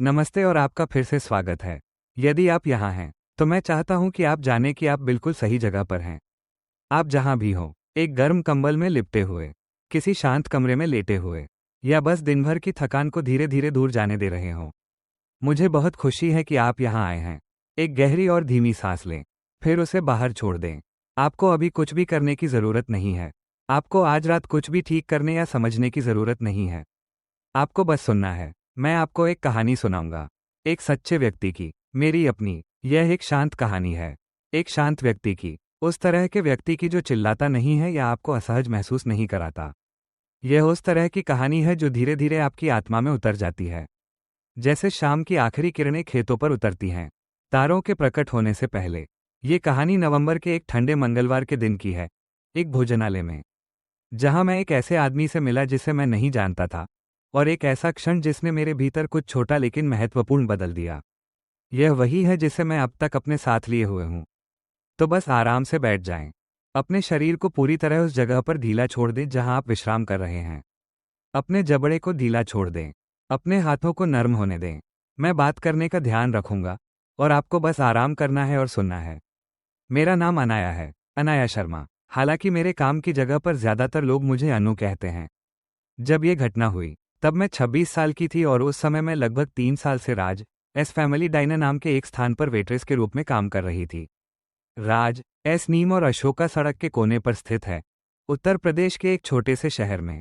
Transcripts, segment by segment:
नमस्ते और आपका फिर से स्वागत है। यदि आप यहाँ हैं, तो मैं चाहता हूँ कि आप जानें कि आप बिल्कुल सही जगह पर हैं। आप जहाँ भी हो, एक गर्म कंबल में लिपटे हुए, किसी शांत कमरे में लेटे हुए, या बस दिन भर की थकान को धीरे धीरे दूर जाने दे रहे हो, मुझे बहुत खुशी है कि आप यहाँ आए हैं। एक गहरी और धीमी सांस लें, फिर उसे बाहर छोड़ दें। आपको अभी कुछ भी करने की ज़रूरत नहीं है। आपको आज रात कुछ भी ठीक करने या समझने की ज़रूरत नहीं है। आपको बस सुनना है। मैं आपको एक कहानी सुनाऊंगा, एक सच्चे व्यक्ति की, मेरी अपनी। यह एक शांत कहानी है, एक शांत व्यक्ति की, उस तरह के व्यक्ति की जो चिल्लाता नहीं है या आपको असहज महसूस नहीं कराता। यह उस तरह की कहानी है जो धीरे धीरे आपकी आत्मा में उतर जाती है, जैसे शाम की आखिरी किरणें खेतों पर उतरती हैं, तारों के प्रकट होने से पहले। ये कहानी नवंबर के एक ठंडे मंगलवार के दिन की है, एक भोजनालय में, जहां मैं एक ऐसे आदमी से मिला जिसे मैं नहीं जानता था, और एक ऐसा क्षण जिसने मेरे भीतर कुछ छोटा लेकिन महत्वपूर्ण बदल दिया। यह वही है जिसे मैं अब तक अपने साथ लिए हुए हूं। तो बस आराम से बैठ जाएं। अपने शरीर को पूरी तरह उस जगह पर ढीला छोड़ दें जहां आप विश्राम कर रहे हैं। अपने जबड़े को ढीला छोड़ दें। अपने हाथों को नर्म होने दें। मैं बात करने का ध्यान रखूंगा, और आपको बस आराम करना है और सुनना है। मेरा नाम अनाया है, अनाया शर्मा। हालांकि मेरे काम की जगह पर ज्यादातर लोग मुझे अनु कहते हैं। जब यह घटना हुई, तब मैं 26 साल की थी और उस समय मैं लगभग 3 साल से राज एस फैमिली डाइनर नाम के एक स्थान पर वेट्रेस के रूप में काम कर रही थी। राज एस नीम और अशोका सड़क के कोने पर स्थित है, उत्तर प्रदेश के एक छोटे से शहर में।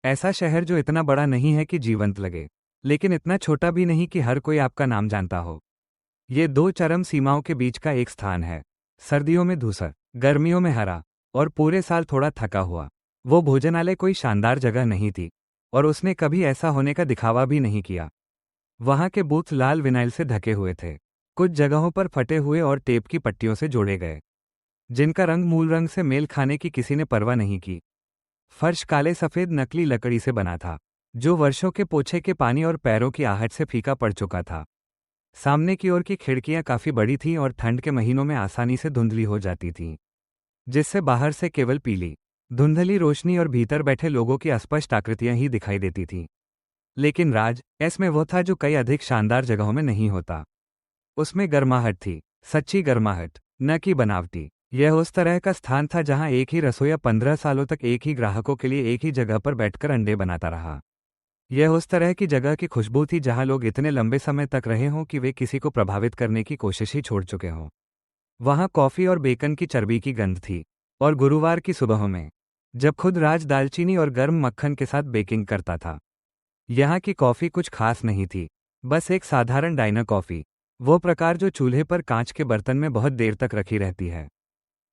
ऐसा शहर जो इतना बड़ा नहीं है कि जीवंत लगे, लेकिन इतना छोटा भी नहीं कि हर कोई आपका नाम जानता हो। ये दो चरम सीमाओं के बीच का एक स्थान है। सर्दियों में धूसर, गर्मियों में हरा, और पूरे साल थोड़ा थका हुआ। वो भोजनालय कोई शानदार जगह नहीं थी, और उसने कभी ऐसा होने का दिखावा भी नहीं किया। वहां के बूथ लाल विनाइल से ढके हुए थे, कुछ जगहों पर फटे हुए और टेप की पट्टियों से जोड़े गए, जिनका रंग मूल रंग से मेल खाने की किसी ने परवाह नहीं की। फर्श काले सफेद नकली लकड़ी से बना था, जो वर्षों के पोछे के पानी और पैरों की आहट से फीका पड़ चुका था। सामने की ओर की खिड़कियां काफी बड़ी थीं और ठंड के महीनों में आसानी से धुंधली हो जाती थीं, जिससे बाहर से केवल पीली धुंधली रोशनी और भीतर बैठे लोगों की अस्पष्ट आकृतियां ही दिखाई देती थीं। लेकिन राज एस में वो था जो कई अधिक शानदार जगहों में नहीं होता। उसमें गर्माहट थी, सच्ची गर्माहट, न कि बनावटी। यह उस तरह का स्थान था जहां एक ही रसोइया 15 सालों तक एक ही ग्राहकों के लिए एक ही जगह पर बैठकर अंडे बनाता रहा। यह उस तरह की जगह की खुशबू थी जहां लोग इतने लंबे समय तक रहे हों कि वे किसी को प्रभावित करने की कोशिश ही छोड़ चुके हों। वहां कॉफी और बेकन की चर्बी की गंध थी, और गुरुवार की सुबहों में, जब खुद राज दालचीनी और गर्म मक्खन के साथ बेकिंग करता था। यहाँ की कॉफी कुछ खास नहीं थी, बस एक साधारण डाइनर कॉफी, वो प्रकार जो चूल्हे पर कांच के बर्तन में बहुत देर तक रखी रहती है।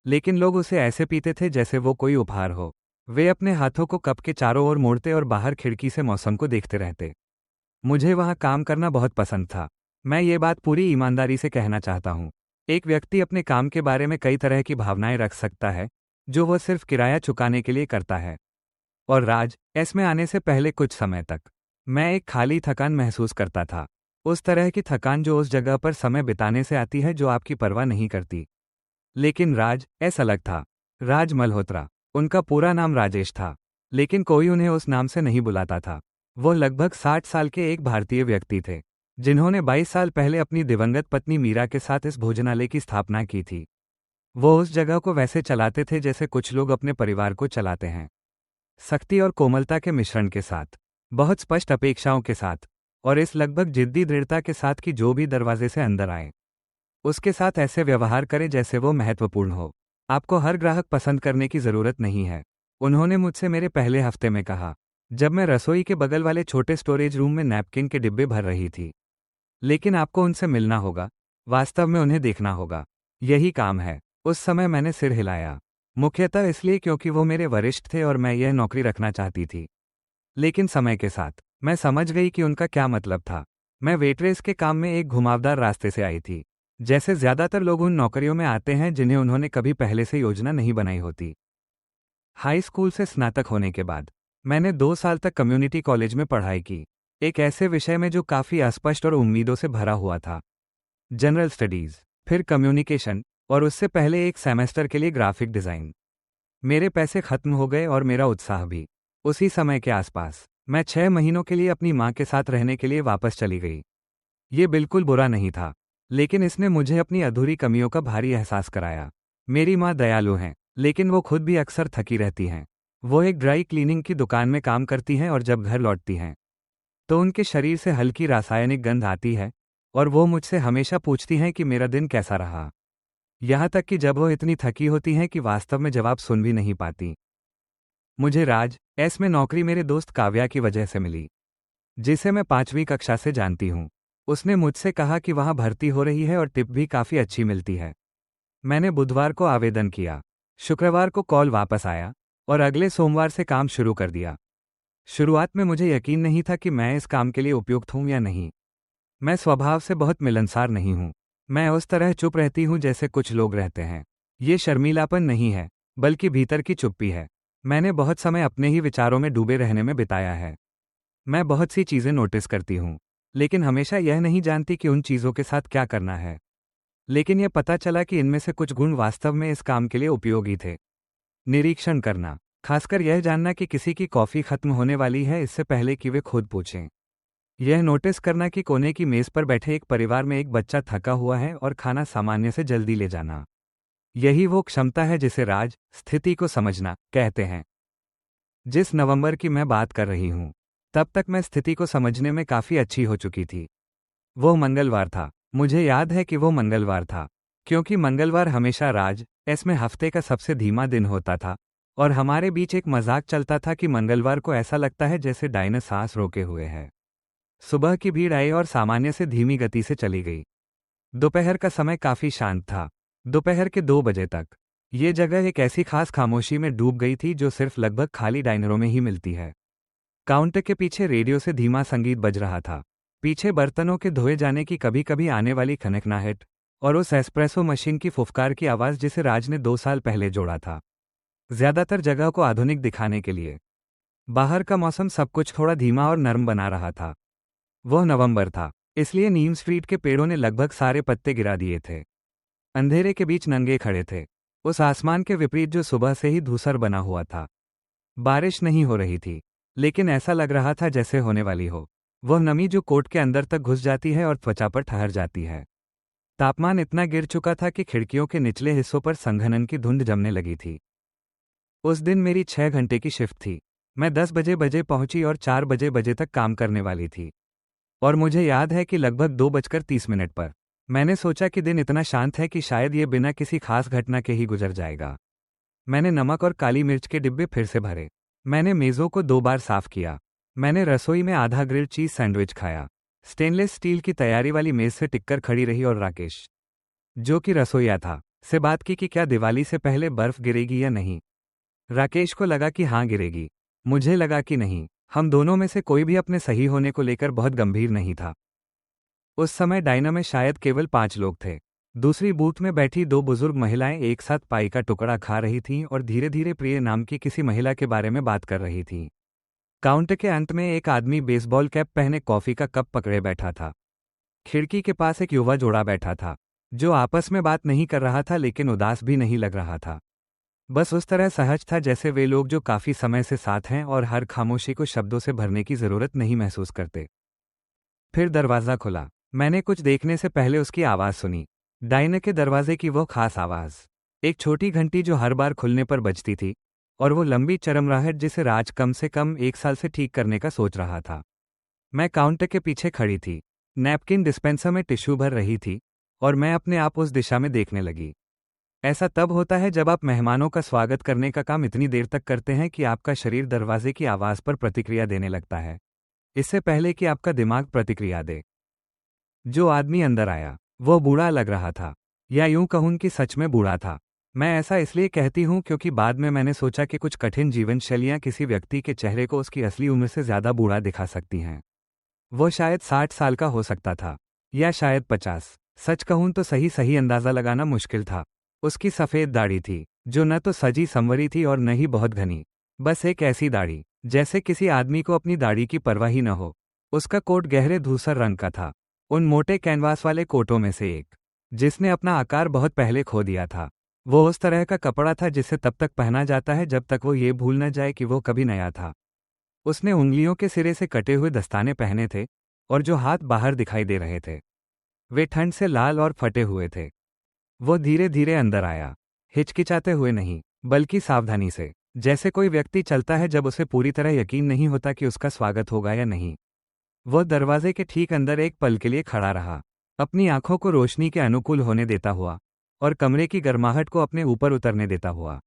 लेकिन लोग उसे ऐसे पीते थे जैसे वो कोई उपहार हो। वे अपने हाथों को कप के चारों ओर मोड़ते और बाहर खिड़की से मौसम को देखते रहते। मुझे वहाँ काम करना बहुत पसंद था। मैं ये बात पूरी ईमानदारी से कहना चाहता हूँ। एक व्यक्ति अपने काम के बारे में कई तरह की भावनाएं रख सकता है, जो वो सिर्फ किराया चुकाने के लिए करता है। और राज एस में आने से पहले कुछ समय तक मैं एक खाली थकान महसूस करता था, उस तरह की थकान जो उस जगह पर समय बिताने से आती है जो आपकी परवाह नहीं करती। लेकिन राज एस अलग था। राज मल्होत्रा, उनका पूरा नाम राजेश था, लेकिन कोई उन्हें उस नाम से नहीं बुलाता था। वो लगभग 60 साल के एक भारतीय व्यक्ति थे, जिन्होंने 22 साल पहले अपनी दिवंगत पत्नी मीरा के साथ इस भोजनालय की स्थापना की थी। वो उस जगह को वैसे चलाते थे जैसे कुछ लोग अपने परिवार को चलाते हैं, सख्ती और कोमलता के मिश्रण के साथ, बहुत स्पष्ट अपेक्षाओं के साथ, और इस लगभग जिद्दी दृढ़ता के साथ कि जो भी दरवाजे से अंदर आए, उसके साथ ऐसे व्यवहार करे जैसे वो महत्वपूर्ण हो। आपको हर ग्राहक पसंद करने की जरूरत नहीं है, उन्होंने मुझसे मेरे पहले हफ्ते में कहा, जब मैं रसोई के बगल वाले छोटे स्टोरेज रूम में नैपकिन के डिब्बे भर रही थी। लेकिन आपको उनसे मिलना होगा, वास्तव में उन्हें देखना होगा। यही काम है। उस समय मैंने सिर हिलाया, मुख्यतः इसलिए क्योंकि वो मेरे वरिष्ठ थे और मैं यह नौकरी रखना चाहती थी। लेकिन समय के साथ मैं समझ गई कि उनका क्या मतलब था। मैं वेट्रेस के काम में एक घुमावदार रास्ते से आई थी, जैसे ज्यादातर लोग उन नौकरियों में आते हैं जिन्हें उन्होंने कभी पहले से योजना नहीं बनाई होती। हाई स्कूल से स्नातक होने के बाद मैंने 2 साल तक कम्युनिटी कॉलेज में पढ़ाई की, एक ऐसे विषय में जो काफ़ी अस्पष्ट और उम्मीदों से भरा हुआ था, जनरल स्टडीज़, फिर कम्युनिकेशन, और उससे पहले एक सेमेस्टर के लिए ग्राफिक डिज़ाइन। मेरे पैसे खत्म हो गए और मेरा उत्साह भी। उसी समय के आसपास मैं 6 महीनों के लिए अपनी माँ के साथ रहने के लिए वापस चली गई। ये बिल्कुल बुरा नहीं था, लेकिन इसने मुझे अपनी अधूरी कमियों का भारी एहसास कराया। मेरी माँ दयालु हैं, लेकिन वो खुद भी अक्सर थकी रहती हैं। वो एक ड्राई क्लीनिंग की दुकान में काम करती हैं और जब घर लौटती हैं तो उनके शरीर से हल्की रासायनिक गंध आती है और वो मुझसे हमेशा पूछती हैं कि मेरा दिन कैसा रहा। यहाँ तक कि जब वो इतनी थकी होती हैं कि वास्तव में जवाब सुन भी नहीं पाती। मुझे राज एस में नौकरी मेरे दोस्त काव्या की वजह से मिली, जिसे मैं 5वीं कक्षा से जानती हूँ। उसने मुझसे कहा कि वहाँ भर्ती हो रही है और टिप भी काफ़ी अच्छी मिलती है। मैंने बुधवार को आवेदन किया, शुक्रवार को कॉल वापस आया और अगले सोमवार से काम शुरू कर दिया। शुरुआत में मुझे यकीन नहीं था कि मैं इस काम के लिए उपयुक्त हूँ या नहीं। मैं स्वभाव से बहुत मिलनसार नहीं हूँ। मैं उस तरह चुप रहती हूँ जैसे कुछ लोग रहते हैं। ये शर्मीलापन नहीं है, बल्कि भीतर की चुप्पी है। मैंने बहुत समय अपने ही विचारों में डूबे रहने में बिताया है। मैं बहुत सी चीज़ें नोटिस करती हूँ, लेकिन हमेशा यह नहीं जानती कि उन चीज़ों के साथ क्या करना है। लेकिन यह पता चला कि इनमें से कुछ गुण वास्तव में इस काम के लिए उपयोगी थे। निरीक्षण करना, खासकर यह जानना कि किसी की कॉफ़ी खत्म होने वाली है इससे पहले कि वे खुद पूछें। यह नोटिस करना कि कोने की मेज़ पर बैठे एक परिवार में एक बच्चा थका हुआ है और खाना सामान्य से जल्दी ले जाना। यही वो क्षमता है जिसे राज स्थिति को समझना कहते हैं। जिस नवंबर की मैं बात कर रही हूँ, तब तक मैं स्थिति को समझने में काफ़ी अच्छी हो चुकी थी। वो मंगलवार था। मुझे याद है कि वो मंगलवार था, क्योंकि मंगलवार हमेशा राज एस में हफ्ते का सबसे धीमा दिन होता था और हमारे बीच एक मजाक चलता था कि मंगलवार को ऐसा लगता है जैसे डायना सांस रोके हुए है। सुबह की भीड़ आई और सामान्य से धीमी गति से चली गई। दोपहर का समय काफ़ी शांत था। दोपहर के 2 बजे तक ये जगह एक ऐसी खास खामोशी में डूब गई थी जो सिर्फ लगभग खाली डाइनरों में ही मिलती है। काउंटर के पीछे रेडियो से धीमा संगीत बज रहा था। पीछे बर्तनों के धोए जाने की कभी कभी आने वाली खनखनाहट और उस एस्प्रेसो मशीन की फुफकार की आवाज़ जिसे राज ने 2 साल पहले जोड़ा था, ज्यादातर जगह को आधुनिक दिखाने के लिए। बाहर का मौसम सब कुछ थोड़ा धीमा और नरम बना रहा था। वह नवंबर था, इसलिए नीम स्ट्रीट के पेड़ों ने लगभग सारे पत्ते गिरा दिए थे। अंधेरे के बीच नंगे खड़े थे, उस आसमान के विपरीत जो सुबह से ही धूसर बना हुआ था। बारिश नहीं हो रही थी, लेकिन ऐसा लग रहा था जैसे होने वाली हो। वह नमी जो कोट के अंदर तक घुस जाती है और त्वचा पर ठहर जाती है। तापमान इतना गिर चुका था कि खिड़कियों के निचले हिस्सों पर संघनन की धुंध जमने लगी थी। उस दिन मेरी 6 घंटे की शिफ्ट थी। मैं 10 बजे पहुंची और 4 बजे तक काम करने वाली थी। और मुझे याद है कि लगभग 2:30 पर मैंने सोचा कि दिन इतना शांत है कि शायद ये बिना किसी खास घटना के ही गुजर जाएगा। मैंने नमक और काली मिर्च के डिब्बे फिर से भरे। मैंने मेज़ों को 2 बार साफ किया। मैंने रसोई में आधा ग्रिल्ड चीज़ सैंडविच खाया। स्टेनलेस स्टील की तैयारी वाली मेज़ से टिककर खड़ी रही और राकेश, जो कि रसोइया था, से बात की कि क्या दिवाली से पहले बर्फ गिरेगी या नहीं। राकेश को लगा कि हाँ गिरेगी। मुझे लगा कि नहीं। हम दोनों में से कोई भी अपने सही होने को लेकर बहुत गंभीर नहीं था। उस समय डायना में शायद केवल 5 लोग थे। दूसरी बूथ में बैठी 2 बुजुर्ग महिलाएं एक साथ पाई का टुकड़ा खा रही थीं और धीरे धीरे प्रिय नाम की किसी महिला के बारे में बात कर रही थीं। काउंटर के अंत में एक आदमी बेसबॉल कैप पहने कॉफी का कप पकड़े बैठा था। खिड़की के पास एक युवा जोड़ा बैठा था, जो आपस में बात नहीं कर रहा था लेकिन उदास भी नहीं लग रहा था। बस उस तरह सहज था जैसे वे लोग जो काफी समय से साथ हैं और हर खामोशी को शब्दों से भरने की जरूरत नहीं महसूस करते। फिर दरवाज़ा खुला। मैंने कुछ देखने से पहले उसकी आवाज़ सुनी। डायने के दरवाजे की वो खास आवाज़, एक छोटी घंटी जो हर बार खुलने पर बजती थी, और वो लंबी चरमराहट जिसे राज कम से कम 1 साल से ठीक करने का सोच रहा था। मैं काउंटर के पीछे खड़ी थी। नैपकिन डिस्पेंसर में टिश्यू भर रही थी और मैं अपने आप उस दिशा में देखने लगी। ऐसा तब होता है जब आप मेहमानों का स्वागत करने का काम इतनी देर तक करते हैं कि आपका शरीर दरवाजे की आवाज़ पर प्रतिक्रिया देने लगता है, इससे पहले कि आपका दिमाग प्रतिक्रिया दे। जो आदमी अंदर आया, वो बूढ़ा लग रहा था, या यूं कहूं कि सच में बूढ़ा था। मैं ऐसा इसलिए कहती हूं क्योंकि बाद में मैंने सोचा कि कुछ कठिन जीवन शैलियां किसी व्यक्ति के चेहरे को उसकी असली उम्र से ज़्यादा बूढ़ा दिखा सकती हैं। वो शायद 60 साल का हो सकता था, या शायद 50। सच कहूं तो सही अंदाज़ा लगाना मुश्किल था। उसकी सफ़ेद दाढ़ी थी, जो न तो सजी संवरी थी और न ही बहुत घनी। बस एक ऐसी दाढ़ी जैसे किसी आदमी को अपनी दाढ़ी की परवाह ही न हो। उसका कोट गहरे धूसर रंग का था, उन मोटे कैनवास वाले कोटों में से एक जिसने अपना आकार बहुत पहले खो दिया था। वो उस तरह का कपड़ा था जिसे तब तक पहना जाता है जब तक वो ये भूल न जाए कि वो कभी नया था। उसने उंगलियों के सिरे से कटे हुए दस्ताने पहने थे और जो हाथ बाहर दिखाई दे रहे थे वे ठंड से लाल और फटे हुए थे। वो धीरे धीरे अंदर आया, हिचकिचाते हुए नहीं, बल्कि सावधानी से, जैसे कोई व्यक्ति चलता है जब उसे पूरी तरह यकीन नहीं होता कि उसका स्वागत होगा या नहीं। वो दरवाजे के ठीक अंदर एक पल के लिए खड़ा रहा, अपनी आंखों को रोशनी के अनुकूल होने देता हुआ और कमरे की गर्माहट को अपने ऊपर उतरने देता हुआ।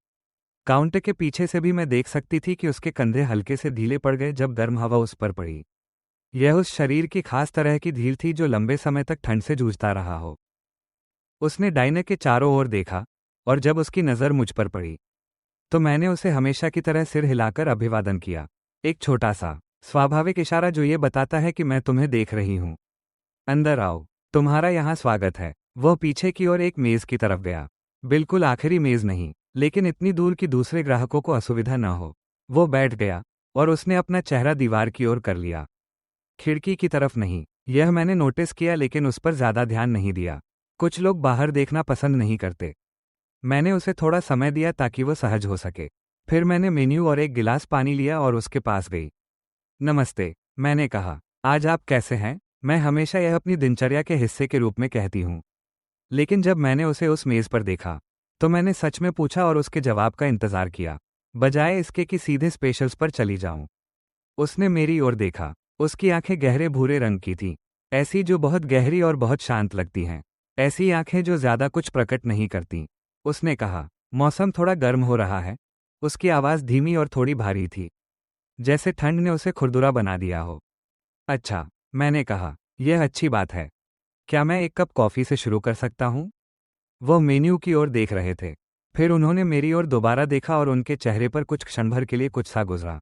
काउंटर के पीछे से भी मैं देख सकती थी कि उसके कंधे हल्के से ढीले पड़ गए जब गर्म हवा उस पर पड़ी। यह उस शरीर की खास तरह की ढील थी जो लंबे समय तक ठंड से जूझता रहा हो। उसने डायने के चारों ओर देखा और जब उसकी नज़र मुझ पर पड़ी तो मैंने उसे हमेशा की तरह सिर हिलाकर अभिवादन किया, एक छोटा सा स्वाभाविक इशारा जो ये बताता है कि मैं तुम्हें देख रही हूं। अंदर आओ, तुम्हारा यहां स्वागत है। वह पीछे की ओर एक मेज की तरफ गया, बिल्कुल आखिरी मेज नहीं, लेकिन इतनी दूर कि दूसरे ग्राहकों को असुविधा न हो। वो बैठ गया और उसने अपना चेहरा दीवार की ओर कर लिया, खिड़की की तरफ नहीं। यह मैंने नोटिस किया, लेकिन उस पर ज्यादा ध्यान नहीं दिया। कुछ लोग बाहर देखना पसंद नहीं करते। मैंने उसे थोड़ा समय दिया ताकि वो सहज हो सके। फिर मैंने मेन्यू और एक गिलास पानी लिया और उसके पास गई। नमस्ते, मैंने कहा, आज आप कैसे हैं? मैं हमेशा यह अपनी दिनचर्या के हिस्से के रूप में कहती हूँ, लेकिन जब मैंने उसे उस मेज पर देखा तो मैंने सच में पूछा और उसके जवाब का इंतजार किया, बजाय इसके कि सीधे स्पेशल्स पर चली जाऊं। उसने मेरी ओर देखा। उसकी आंखें गहरे भूरे रंग की थीं, ऐसी जो बहुत गहरी और बहुत शांत लगती हैं, ऐसी आंखें जो ज्यादा कुछ प्रकट नहीं करती। उसने कहा, मौसम थोड़ा गर्म हो रहा है। उसकी आवाज़ धीमी और थोड़ी भारी थी, जैसे ठंड ने उसे खुरदुरा बना दिया हो। अच्छा, मैंने कहा, यह अच्छी बात है। क्या मैं एक कप कॉफ़ी से शुरू कर सकता हूँ? वह मेन्यू की ओर देख रहे थे, फिर उन्होंने मेरी ओर दोबारा देखा और उनके चेहरे पर कुछ क्षण भर के लिए कुछ सा गुजरा।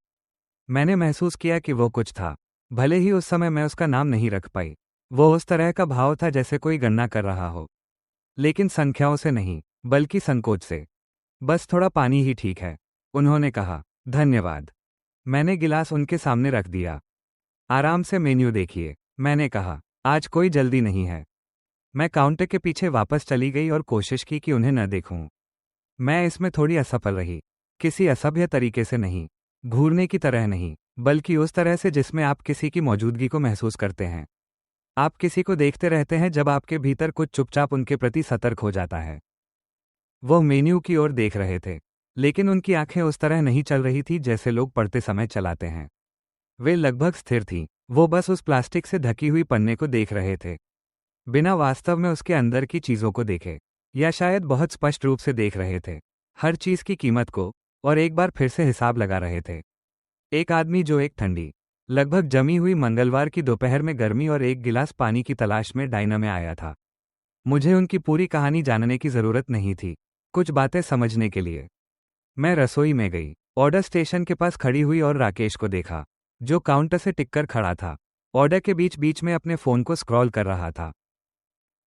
मैंने महसूस किया कि वो कुछ था, भले ही उस समय मैं उसका नाम नहीं रख पाई। वो उस तरह का भाव था जैसे कोई गणना कर रहा हो, लेकिन संख्याओं से नहीं, बल्कि संकोच से। बस थोड़ा पानी ही ठीक है, उन्होंने कहा। धन्यवाद। मैंने गिलास उनके सामने रख दिया। आराम से मेन्यू देखिए, मैंने कहा, आज कोई जल्दी नहीं है। मैं काउंटर के पीछे वापस चली गई और कोशिश की कि उन्हें न देखूं। मैं इसमें थोड़ी असफल रही, किसी असभ्य तरीके से नहीं, घूरने की तरह नहीं, बल्कि उस तरह से जिसमें आप किसी की मौजूदगी को महसूस करते हैं। आप किसी को देखते रहते हैं जब आपके भीतर कुछ चुपचाप उनके प्रति सतर्क हो जाता है। वो मेन्यू की ओर देख रहे थे, लेकिन उनकी आंखें उस तरह नहीं चल रही थी जैसे लोग पढ़ते समय चलाते हैं। वे लगभग स्थिर थीं, वो बस उस प्लास्टिक से ढकी हुई पन्ने को देख रहे थे, बिना वास्तव में उसके अंदर की चीज़ों को देखे, या शायद बहुत स्पष्ट रूप से देख रहे थे, हर चीज़ की कीमत को, और एक बार फिर से हिसाब लगा रहे थे। एक आदमी जो एक ठंडी, लगभग जमी हुई मंगलवार की दोपहर में गर्मी और एक गिलास पानी की तलाश में डायना में आया था। मुझे उनकी पूरी कहानी जानने की जरूरत नहीं थी, कुछ बातें समझने के लिए। मैं रसोई में गई, ऑर्डर स्टेशन के पास खड़ी हुई और राकेश को देखा, जो काउंटर से टिककर खड़ा था, ऑर्डर के बीच बीच में अपने फ़ोन को स्क्रॉल कर रहा था।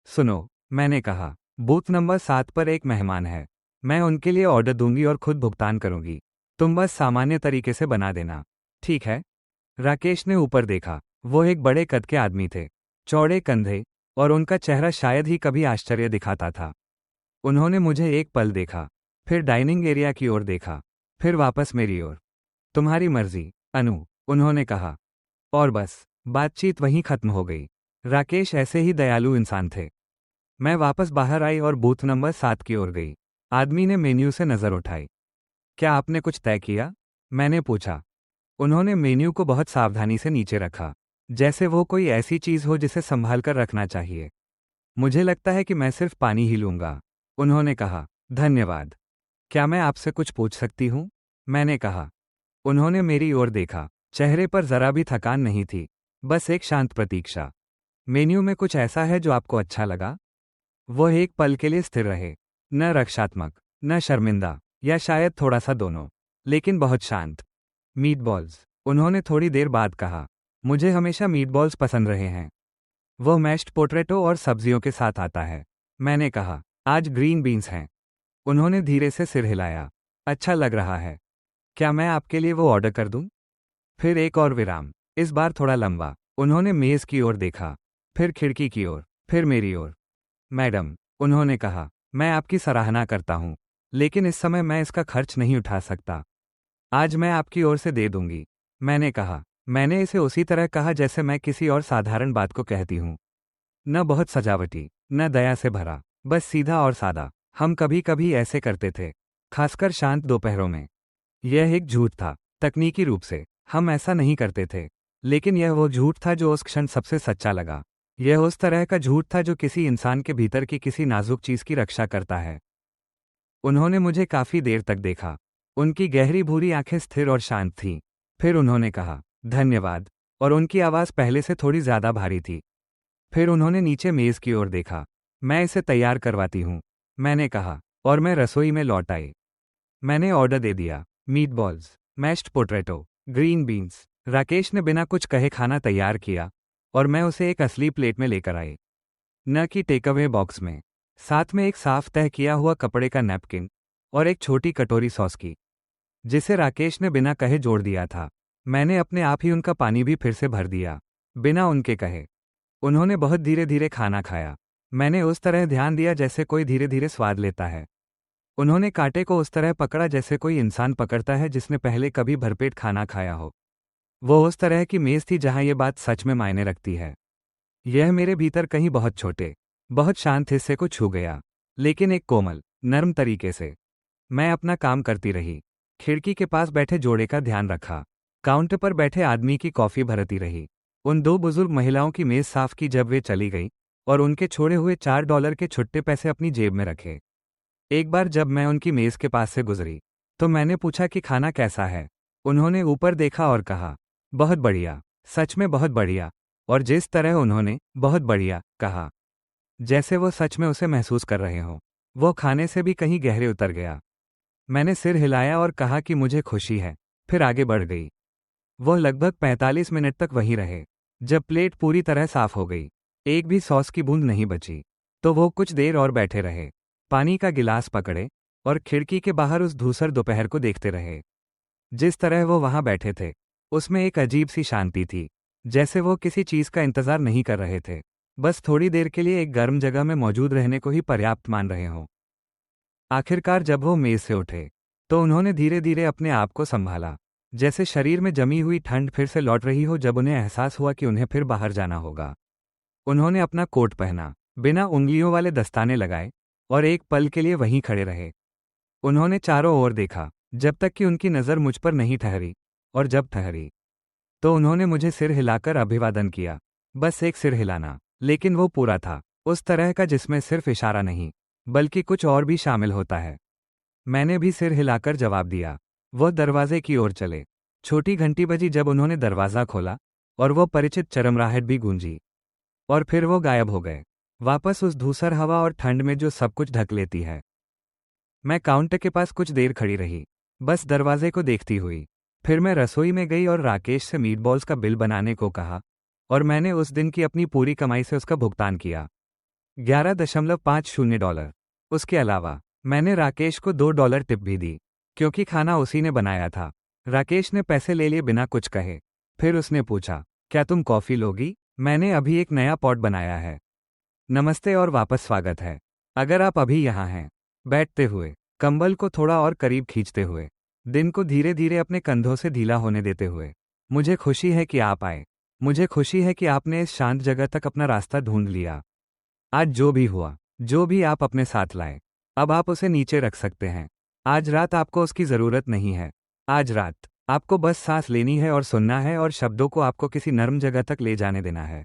सुनो, मैंने कहा, बूथ नंबर 7 पर एक मेहमान है। मैं उनके लिए ऑर्डर दूंगी और खुद भुगतान करूंगी। तुम बस सामान्य तरीके से बना देना, ठीक है? राकेश ने ऊपर देखा। वो एक बड़े कद के आदमी थे, चौड़े कंधे, और उनका चेहरा शायद ही कभी आश्चर्य दिखाता था। उन्होंने मुझे एक पल देखा, फिर डाइनिंग एरिया की ओर देखा, फिर वापस मेरी ओर। तुम्हारी मर्जी, अनु, उन्होंने कहा। और बस, बातचीत वहीं खत्म हो गई। राकेश ऐसे ही दयालु इंसान थे। मैं वापस बाहर आई और बूथ नंबर 7 की ओर गई। आदमी ने मेन्यू से नजर उठाई। क्या आपने कुछ तय किया? मैंने पूछा। उन्होंने मेन्यू को बहुत सावधानी से नीचे रखा, जैसे वो कोई ऐसी चीज हो जिसे संभाल कर रखना चाहिए। मुझे लगता है कि मैं सिर्फ पानी ही लूंगा, उन्होंने कहा। धन्यवाद। क्या मैं आपसे कुछ पूछ सकती हूँ? मैंने कहा। उन्होंने मेरी ओर देखा, चेहरे पर जरा भी थकान नहीं थी, बस एक शांत प्रतीक्षा। मेन्यू में कुछ ऐसा है जो आपको अच्छा लगा? वो एक पल के लिए स्थिर रहे, न रक्षात्मक, न शर्मिंदा, या शायद थोड़ा सा दोनों, लेकिन बहुत शांत। मीटबॉल्स, उन्होंने थोड़ी देर बाद कहा। मुझे हमेशा मीटबॉल्स पसंद रहे हैं। वह मैश्ड पोटैटो और सब्जियों के साथ आता है, मैंने कहा। आज ग्रीन बीन्स हैं। उन्होंने धीरे से सिर हिलाया। अच्छा लग रहा है। क्या मैं आपके लिए वो ऑर्डर कर दूं? फिर एक और विराम, इस बार थोड़ा लंबा। उन्होंने मेज की ओर देखा, फिर खिड़की की ओर, फिर मेरी ओर। मैडम, उन्होंने कहा, मैं आपकी सराहना करता हूं, लेकिन इस समय मैं इसका खर्च नहीं उठा सकता। आज मैं आपकी ओर से दे दूंगी, मैंने कहा। मैंने इसे उसी तरह कहा जैसे मैं किसी और साधारण बात को कहती हूँ। न बहुत सजावटी, न दया से भरा, बस सीधा और सादा। हम कभी कभी ऐसे करते थे, खासकर शांत दोपहरों में। यह एक झूठ था। तकनीकी रूप से हम ऐसा नहीं करते थे, लेकिन यह वो झूठ था जो उस क्षण सबसे सच्चा लगा। यह उस तरह का झूठ था जो किसी इंसान के भीतर की किसी नाजुक चीज की रक्षा करता है। उन्होंने मुझे काफी देर तक देखा। उनकी गहरी भूरी आंखें स्थिर और शांत थीं। फिर उन्होंने कहा, धन्यवाद, और उनकी आवाज पहले से थोड़ी ज्यादा भारी थी। फिर उन्होंने नीचे मेज की ओर देखा। मैं इसे तैयार करवाती हूँ, मैंने कहा, और मैं रसोई में लौट आई। मैंने ऑर्डर दे दिया, meatballs, mashed potato, green beans. Rakesh ने बिना कुछ कहे खाना तैयार किया, और मैं उसे एक असली प्लेट में लेकर आई, न कि टेकअवे बॉक्स में। साथ में एक साफ तह किया हुआ कपड़े का नैपकिन और एक छोटी कटोरी सॉस की, जिसे राकेश ने बिना कहे जोड़ दिया था। मैंने अपने आप ही उनका पानी भी फिर से भर दिया, बिना उनके कहे। उन्होंने बहुत धीरे धीरे खाना खाया। मैंने उस तरह ध्यान दिया जैसे कोई धीरे धीरे स्वाद लेता है। उन्होंने कांटे को उस तरह पकड़ा जैसे कोई इंसान पकड़ता है जिसने पहले कभी भरपेट खाना खाया हो। वो उस तरह की मेज थी जहां ये बात सच में मायने रखती है। यह मेरे भीतर कहीं बहुत छोटे, बहुत शांत हिस्से को छू गया, लेकिन एक कोमल, नर्म तरीके से। मैं अपना काम करती रही, खिड़की के पास बैठे जोड़े का ध्यान रखा, काउंटर पर बैठे आदमी की कॉफी भरती रही, उन दो बुजुर्ग महिलाओं की मेज साफ की जब वे चली गई, और उनके छोड़े हुए $4 के छुट्टे पैसे अपनी जेब में रखे। एक बार जब मैं उनकी मेज के पास से गुजरी, तो मैंने पूछा कि खाना कैसा है। उन्होंने ऊपर देखा और कहा, बहुत बढ़िया, सच में बहुत बढ़िया। और जिस तरह उन्होंने बहुत बढ़िया कहा, जैसे वो सच में उसे महसूस कर रहे हों, वो खाने से भी कहीं गहरे उतर गया। मैंने सिर हिलाया और कहा कि मुझे खुशी है, फिर आगे बढ़ गई। वो लगभग 45 मिनट तक वहीं रहे। जब प्लेट पूरी तरह साफ हो गई, एक भी सॉस की बूंद नहीं बची, तो वो कुछ देर और बैठे रहे, पानी का गिलास पकड़े, और खिड़की के बाहर उस धूसर दोपहर को देखते रहे। जिस तरह वो वहां बैठे थे, उसमें एक अजीब सी शांति थी, जैसे वो किसी चीज का इंतजार नहीं कर रहे थे, बस थोड़ी देर के लिए एक गर्म जगह में मौजूद रहने को ही पर्याप्त मान रहे हों। आखिरकार जब वो मेज से उठे, तो उन्होंने धीरे धीरे अपने आप को संभाला, जैसे शरीर में जमी हुई ठंड फिर से लौट रही हो जब उन्हें एहसास हुआ कि उन्हें फिर बाहर जाना होगा। उन्होंने अपना कोट पहना, बिना उंगलियों वाले दस्ताने लगाए, और एक पल के लिए वहीं खड़े रहे। उन्होंने चारों ओर देखा, जब तक कि उनकी नज़र मुझ पर नहीं ठहरी, और जब ठहरी, तो उन्होंने मुझे सिर हिलाकर अभिवादन किया। बस एक सिर हिलाना, लेकिन वो पूरा था, उस तरह का जिसमें सिर्फ इशारा नहीं, बल्कि कुछ और भी शामिल होता है। मैंने भी सिर हिलाकर जवाब दिया। वो दरवाजे की ओर चले। छोटी घंटी बजी जब उन्होंने दरवाज़ा खोला, और वो परिचित चरमराहट भी गूंजी, और फिर वो गायब हो गए, वापस उस धूसर हवा और ठंड में जो सब कुछ ढक लेती है। मैं काउंटर के पास कुछ देर खड़ी रही, बस दरवाजे को देखती हुई। फिर मैं रसोई में गई और राकेश से मीटबॉल्स का बिल बनाने को कहा, और मैंने उस दिन की अपनी पूरी कमाई से उसका भुगतान किया, $11.50। उसके अलावा मैंने राकेश को $2 टिप भी दी, क्योंकि खाना उसी ने बनाया था। राकेश ने पैसे ले लिए बिना कुछ कहे। फिर उसने पूछा, क्या तुम कॉफ़ी लोगी? मैंने अभी एक नया पॉट बनाया है। नमस्ते और वापस स्वागत है। अगर आप अभी यहाँ हैं, बैठते हुए, कंबल को थोड़ा और करीब खींचते हुए, दिन को धीरे धीरे अपने कंधों से ढीला होने देते हुए, मुझे खुशी है कि आप आए। मुझे खुशी है कि आपने इस शांत जगह तक अपना रास्ता ढूंढ लिया। आज जो भी हुआ, जो भी आप अपने साथ लाए, अब आप उसे नीचे रख सकते हैं। आज रात आपको उसकी ज़रूरत नहीं है। आज रात आपको बस सांस लेनी है और सुनना है, और शब्दों को आपको किसी नर्म जगह तक ले जाने देना है।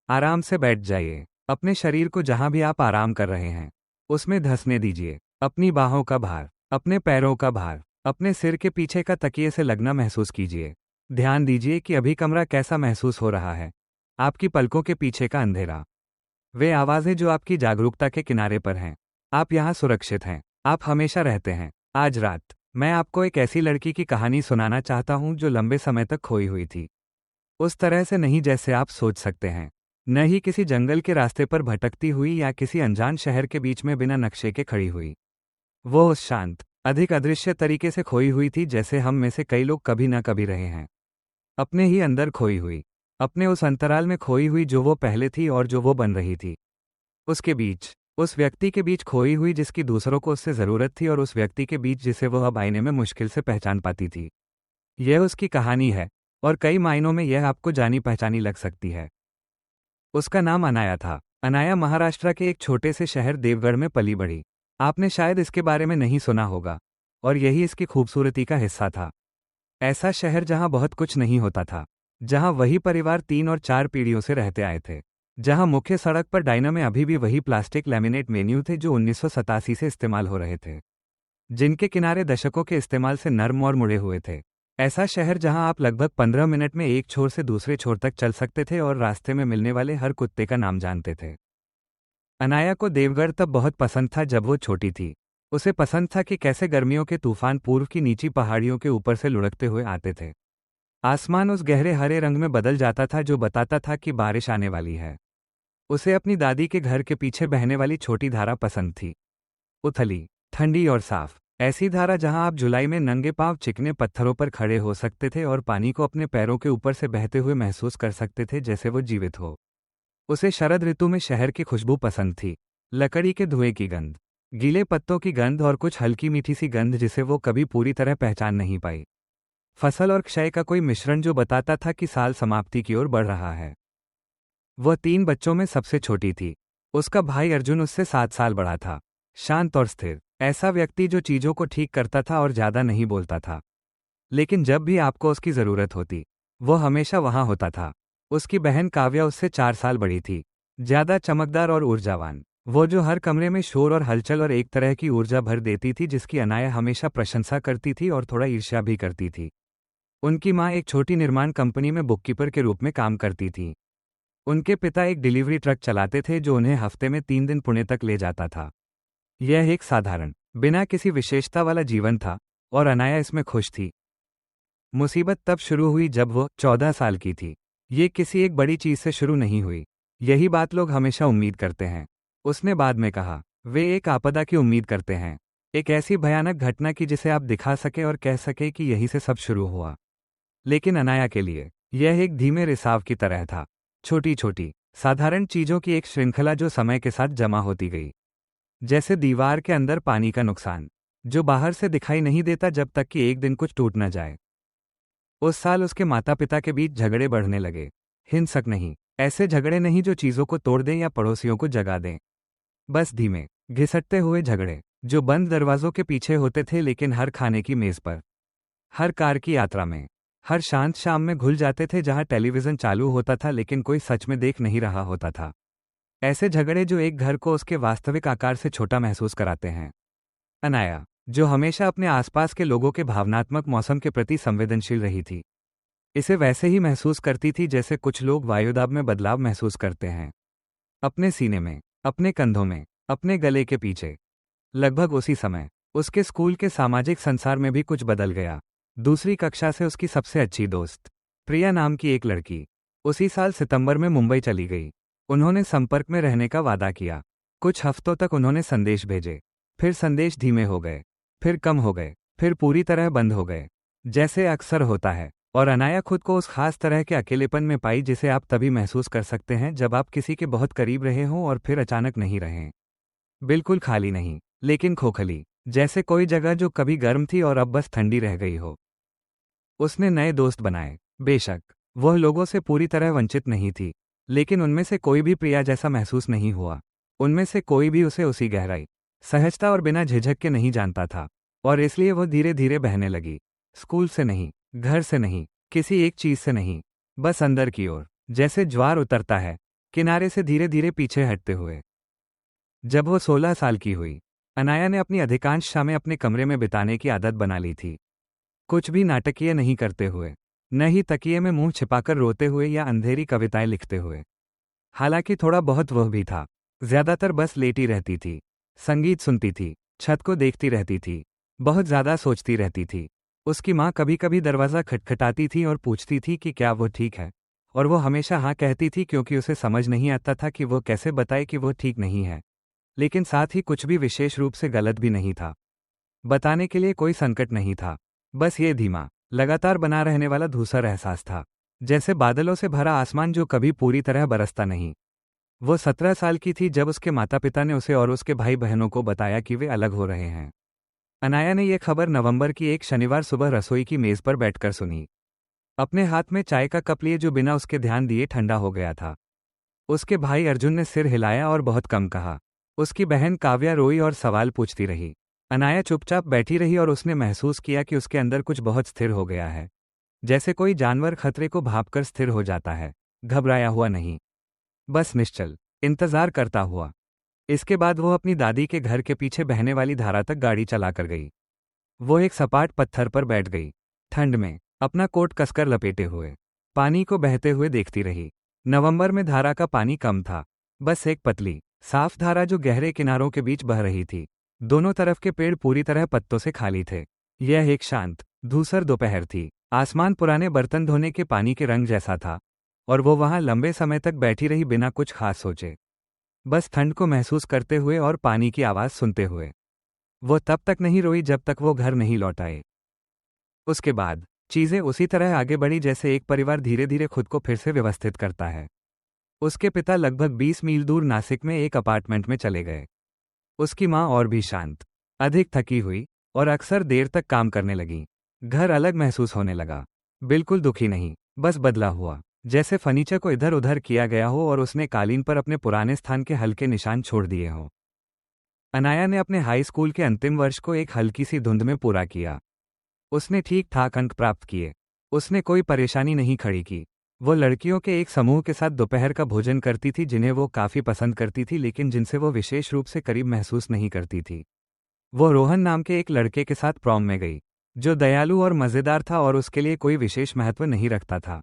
आराम से बैठ जाइए। अपने शरीर को जहां भी आप आराम कर रहे हैं, उसमें धंसने दीजिए। अपनी बाहों का भार, अपने पैरों का भार, अपने सिर के पीछे का तकिए से लगना महसूस कीजिए। ध्यान दीजिए कि अभी कमरा कैसा महसूस हो रहा है। आपकी पलकों के पीछे का अंधेरा, वे आवाज़ें जो आपकी जागरूकता के किनारे पर हैं। आप यहाँ सुरक्षित हैं, आप हमेशा रहते हैं। आज रात मैं आपको एक ऐसी लड़की की कहानी सुनाना चाहता हूँ जो लंबे समय तक खोई हुई थी। उस तरह से नहीं जैसे आप सोच सकते हैं, न ही किसी जंगल के रास्ते पर भटकती हुई या किसी अनजान शहर के बीच में बिना नक्शे के खड़ी हुई। वो उस शांत, अधिक अदृश्य तरीके से खोई हुई थी जैसे हम में से कई लोग कभी न कभी रहे हैं। अपने ही अंदर खोई हुई, अपने उस अंतराल में खोई हुई जो वो पहले थी और जो वो बन रही थी। उसके बीच, उस व्यक्ति के बीच खोई हुई जिसकी दूसरों को उससे ज़रूरत थी, और उस व्यक्ति के बीच जिसे वह अब आईने में मुश्किल से पहचान पाती थी। यह उसकी कहानी है, और कई मायनों में यह आपको जानी पहचानी लग सकती है। उसका नाम अनाया था। अनाया महाराष्ट्र के एक छोटे से शहर देवगढ़ में पली बढ़ी। आपने शायद इसके बारे में नहीं सुना होगा, और यही इसकी खूबसूरती का हिस्सा था। ऐसा शहर जहां बहुत कुछ नहीं होता था, जहां वही परिवार 3 और 4 पीढ़ियों से रहते आए थे, जहां मुख्य सड़क पर डायना में अभी भी वही प्लास्टिक लैमिनेट मेन्यू थे जो 1987 से इस्तेमाल हो रहे थे, जिनके किनारे दशकों के इस्तेमाल से नर्म और मुड़े हुए थे। ऐसा शहर जहां आप लगभग 15 मिनट में एक छोर से दूसरे छोर तक चल सकते थे और रास्ते में मिलने वाले हर कुत्ते का नाम जानते थे। अनाया को देवगढ़ तब बहुत पसंद था जब वो छोटी थी। उसे पसंद था कि कैसे गर्मियों के तूफान पूर्व की नीची पहाड़ियों के ऊपर से लुढ़कते हुए आते थे। आसमान उस गहरे हरे रंग में बदल जाता था जो बताता था कि बारिश आने वाली है। उसे अपनी दादी के घर के पीछे बहने वाली छोटी धारा पसंद थी। उथली, ठंडी और साफ, ऐसी धारा जहां आप जुलाई में नंगे पांव चिकने पत्थरों पर खड़े हो सकते थे और पानी को अपने पैरों के ऊपर से बहते हुए महसूस कर सकते थे जैसे वो जीवित हो। उसे शरद ऋतु में शहर की खुशबू पसंद थी। लकड़ी के धुएं की गंध, गीले पत्तों की गंध और कुछ हल्की मीठी सी गंध जिसे वो कभी पूरी तरह पहचान नहीं पाई। फसल और क्षय का कोई मिश्रण जो बताता था कि साल समाप्ति की ओर बढ़ रहा है। वह 3 बच्चों में सबसे छोटी थी। उसका भाई अर्जुन उससे 7 साल बड़ा था। शांत और स्थिर, ऐसा व्यक्ति जो चीजों को ठीक करता था और ज्यादा नहीं बोलता था। लेकिन जब भी आपको उसकी जरूरत होती, वो हमेशा वहां होता था। उसकी बहन काव्या उससे 4 साल बड़ी थी, ज्यादा चमकदार और ऊर्जावान। वो जो हर कमरे में शोर और हलचल और एक तरह की ऊर्जा भर देती थी जिसकी अनाया हमेशा प्रशंसा करती थी और थोड़ा ईर्ष्या भी करती थी। उनकी माँ एक छोटी निर्माण कंपनी में बुककीपर के रूप में काम करती थी। उनके पिता एक डिलीवरी ट्रक चलाते थे जो उन्हें हफ्ते में 3 दिन पुणे तक ले जाता था। यह एक साधारण, बिना किसी विशेषता वाला जीवन था, और अनाया इसमें खुश थी। मुसीबत तब शुरू हुई जब वो 14 साल की थी। ये किसी एक बड़ी चीज से शुरू नहीं हुई। यही बात लोग हमेशा उम्मीद करते हैं, उसने बाद में कहा। वे एक आपदा की उम्मीद करते हैं, एक ऐसी भयानक घटना की जिसे आप दिखा सके और कह सके कि यहीं से सब शुरू हुआ। लेकिन अनाया के लिए यह एक धीमे रिसाव की तरह था। छोटी छोटी साधारण चीजों की एक श्रृंखला जो समय के साथ जमा होती गई, जैसे दीवार के अंदर पानी का नुकसान जो बाहर से दिखाई नहीं देता जब तक कि एक दिन कुछ टूट न जाए। उस साल उसके माता पिता के बीच झगड़े बढ़ने लगे। हिंसक नहीं, ऐसे झगड़े नहीं जो चीजों को तोड़ दें या पड़ोसियों को जगा दें। बस धीमे, घिसटते हुए झगड़े जो बंद दरवाजों के पीछे होते थे लेकिन हर खाने की मेज पर, हर कार की यात्रा में, हर शांत शाम में घुल जाते थे जहां टेलीविजन चालू होता था लेकिन कोई सच में देख नहीं रहा होता था। ऐसे झगड़े जो एक घर को उसके वास्तविक आकार से छोटा महसूस कराते हैं। अनाया, जो हमेशा अपने आसपास के लोगों के भावनात्मक मौसम के प्रति संवेदनशील रही थी, इसे वैसे ही महसूस करती थी जैसे कुछ लोग वायुदाब में बदलाव महसूस करते हैं। अपने सीने में, अपने कंधों में, अपने गले के पीछे। लगभग उसी समय उसके स्कूल के सामाजिक संसार में भी कुछ बदल गया। दूसरी कक्षा से उसकी सबसे अच्छी दोस्त प्रिया नाम की एक लड़की उसी साल सितंबर में मुंबई चली गई। उन्होंने संपर्क में रहने का वादा किया। कुछ हफ्तों तक उन्होंने संदेश भेजे, फिर संदेश धीमे हो गए, फिर कम हो गए, फिर पूरी तरह बंद हो गए, जैसे अक्सर होता है। और अनाया खुद को उस खास तरह के अकेलेपन में पाई जिसे आप तभी महसूस कर सकते हैं जब आप किसी के बहुत करीब रहे हों और फिर अचानक नहीं रहें। बिल्कुल खाली नहीं, लेकिन खोखली, जैसे कोई जगह जो कभी गर्म थी और अब बस ठंडी रह गई हो। उसने नए दोस्त बनाए। बेशक वह लोगों से पूरी तरह वंचित नहीं थी, लेकिन उनमें से कोई भी प्रिया जैसा महसूस नहीं हुआ। उनमें से कोई भी उसे उसी गहराई, सहजता और बिना झिझक के नहीं जानता था, और इसलिए वह धीरे धीरे बहने लगी। स्कूल से नहीं, घर से नहीं, किसी एक चीज से नहीं, बस अंदर की ओर, जैसे ज्वार उतरता है, किनारे से धीरे धीरे पीछे हटते हुए। जब वो 16 साल की हुई, अनाया ने अपनी अधिकांश शामें अपने कमरे में बिताने की आदत बना ली थी। कुछ भी नाटकीय नहीं करते हुए, न ही तकिए में मुंह छिपाकर रोते हुए या अंधेरी कविताएं लिखते हुए। हालांकि थोड़ा बहुत वह भी था। ज्यादातर बस लेटी रहती थी, संगीत सुनती थी, छत को देखती रहती थी, बहुत ज्यादा सोचती रहती थी। उसकी माँ कभी कभी दरवाज़ा खटखटाती थी और पूछती थी कि क्या वो ठीक है, और वो हमेशा हाँ कहती थी क्योंकि उसे समझ नहीं आता था कि वो कैसे बताए कि वो ठीक नहीं है, लेकिन साथ ही कुछ भी विशेष रूप से गलत भी नहीं था। बताने के लिए कोई संकट नहीं था, बस ये धीमा, लगातार बना रहने वाला धूसर एहसास था, जैसे बादलों से भरा आसमान जो कभी पूरी तरह बरसता नहीं। वो 17 साल की थी जब उसके माता पिता ने उसे और उसके भाई बहनों को बताया कि वे अलग हो रहे हैं। अनाया ने यह खबर नवंबर की एक शनिवार सुबह रसोई की मेज पर बैठकर सुनी। अपने हाथ में चाय का कप लिए जो बिना उसके ध्यान दिए ठंडा हो गया था। उसके भाई अर्जुन ने सिर हिलाया और बहुत कम कहा। उसकी बहन काव्या रोई और सवाल पूछती रही। अनाया चुपचाप बैठी रही और उसने महसूस किया कि उसके अंदर कुछ बहुत स्थिर हो गया है, जैसे कोई जानवर खतरे को भांपकर स्थिर हो जाता है, घबराया हुआ नहीं, बस निश्चल, इंतजार करता हुआ। इसके बाद वो अपनी दादी के घर के पीछे बहने वाली धारा तक गाड़ी चलाकर गई। वो एक सपाट पत्थर पर बैठ गई, ठंड में अपना कोट कसकर लपेटे हुए, पानी को बहते हुए देखती रही। नवंबर में धारा का पानी कम था, बस एक पतली साफ धारा जो गहरे किनारों के बीच बह रही थी। दोनों तरफ के पेड़ पूरी तरह पत्तों से खाली थे। यह एक शांत धूसर दोपहर थी। आसमान पुराने बर्तन धोने के पानी के रंग जैसा था, और वो वहां लंबे समय तक बैठी रही बिना कुछ खास सोचे, बस ठंड को महसूस करते हुए और पानी की आवाज सुनते हुए। वो तब तक नहीं रोई जब तक वो घर नहीं लौट आए। उसके बाद चीजें उसी तरह आगे बढ़ी जैसे एक परिवार धीरे धीरे खुद को फिर से व्यवस्थित करता है। उसके पिता लगभग 20 मील दूर नासिक में एक अपार्टमेंट में चले गए। उसकी माँ और भी शांत, अधिक थकी हुई और अक्सर देर तक काम करने लगी। घर अलग महसूस होने लगा, बिल्कुल दुखी नहीं, बस बदला हुआ, जैसे फर्नीचर को इधर उधर किया गया हो और उसने कालीन पर अपने पुराने स्थान के हल्के निशान छोड़ दिए हों। अनाया ने अपने हाई स्कूल के अंतिम वर्ष को एक हल्की सी धुंध में पूरा किया। उसने ठीक ठाक अंक प्राप्त किए। उसने कोई परेशानी नहीं खड़ी की। वो लड़कियों के एक समूह के साथ दोपहर का भोजन करती थी जिन्हें वो काफ़ी पसंद करती थी लेकिन जिनसे वो विशेष रूप से करीब महसूस नहीं करती थी। वो रोहन नाम के एक लड़के के साथ प्रॉम में गई, जो दयालु और मज़ेदार था और उसके लिए कोई विशेष महत्व नहीं रखता था।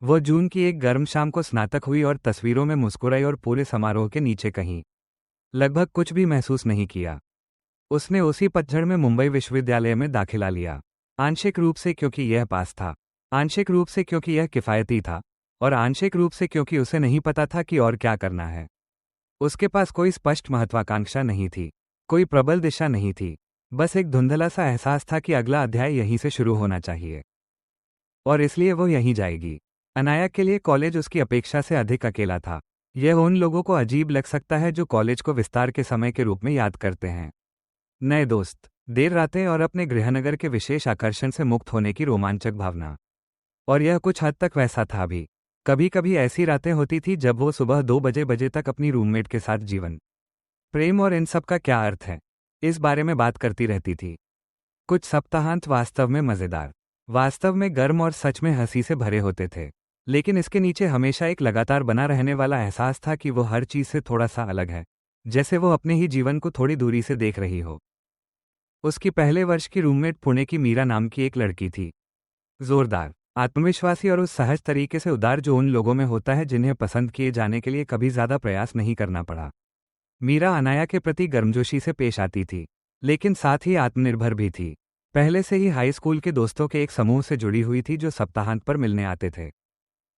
वो जून की एक गर्म शाम को स्नातक हुई और तस्वीरों में मुस्कुराई और पूरे समारोह के नीचे कहीं लगभग कुछ भी महसूस नहीं किया। उसने उसी पतझड़ में मुंबई विश्वविद्यालय में दाखिला लिया, आंशिक रूप से क्योंकि यह पास था, आंशिक रूप से क्योंकि यह किफ़ायती था, और आंशिक रूप से क्योंकि उसे नहीं पता था कि और क्या करना है। उसके पास कोई स्पष्ट महत्वाकांक्षा नहीं थी, कोई प्रबल दिशा नहीं थी, बस एक धुंधला सा एहसास था कि अगला अध्याय यहीं से शुरू होना चाहिए, और इसलिए वो यहीं जाएगी। अनाया के लिए कॉलेज उसकी अपेक्षा से अधिक अकेला था। यह उन लोगों को अजीब लग सकता है जो कॉलेज को विस्तार के समय के रूप में याद करते हैं। नए दोस्त, देर रातें और अपने गृहनगर के विशेष आकर्षण से मुक्त होने की रोमांचक भावना। और यह कुछ हद तक वैसा था भी। कभी कभी ऐसी रातें होती थी जब वो सुबह 2 बजे तक अपनी रूममेट के साथ जीवन, प्रेम और इन सब का क्या अर्थ है, इस बारे में बात करती रहती थी। कुछ सप्ताहांत वास्तव में मज़ेदार, वास्तव में गर्म और सच में हंसी से भरे होते थे, लेकिन इसके नीचे हमेशा एक लगातार बना रहने वाला एहसास था कि वो हर चीज़ से थोड़ा सा अलग है, जैसे वो अपने ही जीवन को थोड़ी दूरी से देख रही हो। उसकी पहले वर्ष की रूममेट पुणे की मीरा नाम की एक लड़की थी। जोरदार, आत्मविश्वासी और उस सहज तरीके से उदार जो उन लोगों में होता है जिन्हें पसंद किए जाने के लिए कभी ज़्यादा प्रयास नहीं करना पड़ा। मीरा अनाया के प्रति गर्मजोशी से पेश आती थी, लेकिन साथ ही आत्मनिर्भर भी थी। पहले से ही हाई स्कूल के दोस्तों के एक समूह से जुड़ी हुई थी जो सप्ताहांत पर मिलने आते थे।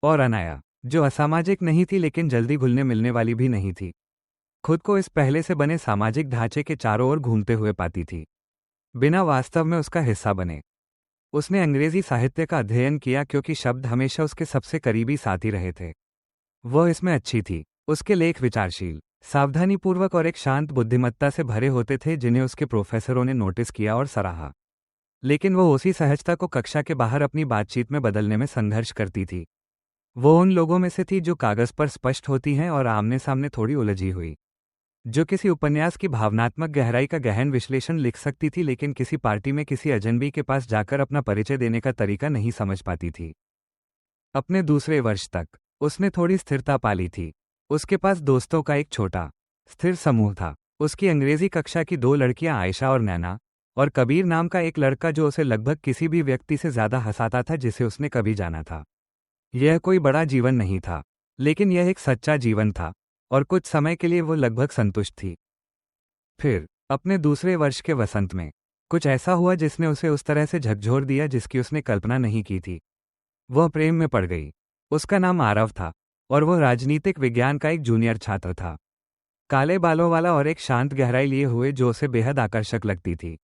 और अनाया, जो असामाजिक नहीं थी लेकिन जल्दी घुलने मिलने वाली भी नहीं थी, खुद को इस पहले से बने सामाजिक ढांचे के चारों ओर घूमते हुए पाती थी, बिना वास्तव में उसका हिस्सा बने। उसने अंग्रेजी साहित्य का अध्ययन किया क्योंकि शब्द हमेशा उसके सबसे करीबी साथी रहे थे। वह इसमें अच्छी थी। उसके लेख विचारशील, सावधानीपूर्वक और एक शांत बुद्धिमत्ता से भरे होते थे जिन्हें उसके प्रोफेसरों ने नोटिस किया और सराहा। लेकिन वो उसी सहजता को कक्षा के बाहर अपनी बातचीत में बदलने में संघर्ष करती थी। वो उन लोगों में से थी जो कागज पर स्पष्ट होती हैं और आमने सामने थोड़ी उलझी हुई, जो किसी उपन्यास की भावनात्मक गहराई का गहन विश्लेषण लिख सकती थी लेकिन किसी पार्टी में किसी अजनबी के पास जाकर अपना परिचय देने का तरीका नहीं समझ पाती थी। अपने दूसरे वर्ष तक उसने थोड़ी स्थिरता पाली थी। उसके पास दोस्तों का एक छोटा, स्थिर समूह था। उसकी अंग्रेजी कक्षा की 2 लड़कियां आयशा और नैना, और कबीर नाम का एक लड़का जो उसे लगभग किसी भी व्यक्ति से ज़्यादा हंसाता था जिसे उसने कभी जाना था। यह कोई बड़ा जीवन नहीं था, लेकिन यह एक सच्चा जीवन था, और कुछ समय के लिए वो लगभग संतुष्ट थी। फिर अपने दूसरे वर्ष के वसंत में कुछ ऐसा हुआ जिसने उसे उस तरह से झकझोर दिया जिसकी उसने कल्पना नहीं की थी। वह प्रेम में पड़ गई। उसका नाम आरव था, और वह राजनीतिक विज्ञान का एक जूनियर छात्र था, काले बालों वाला और एक शांत गहराई लिए हुए जो उसे बेहद आकर्षक लगती थी।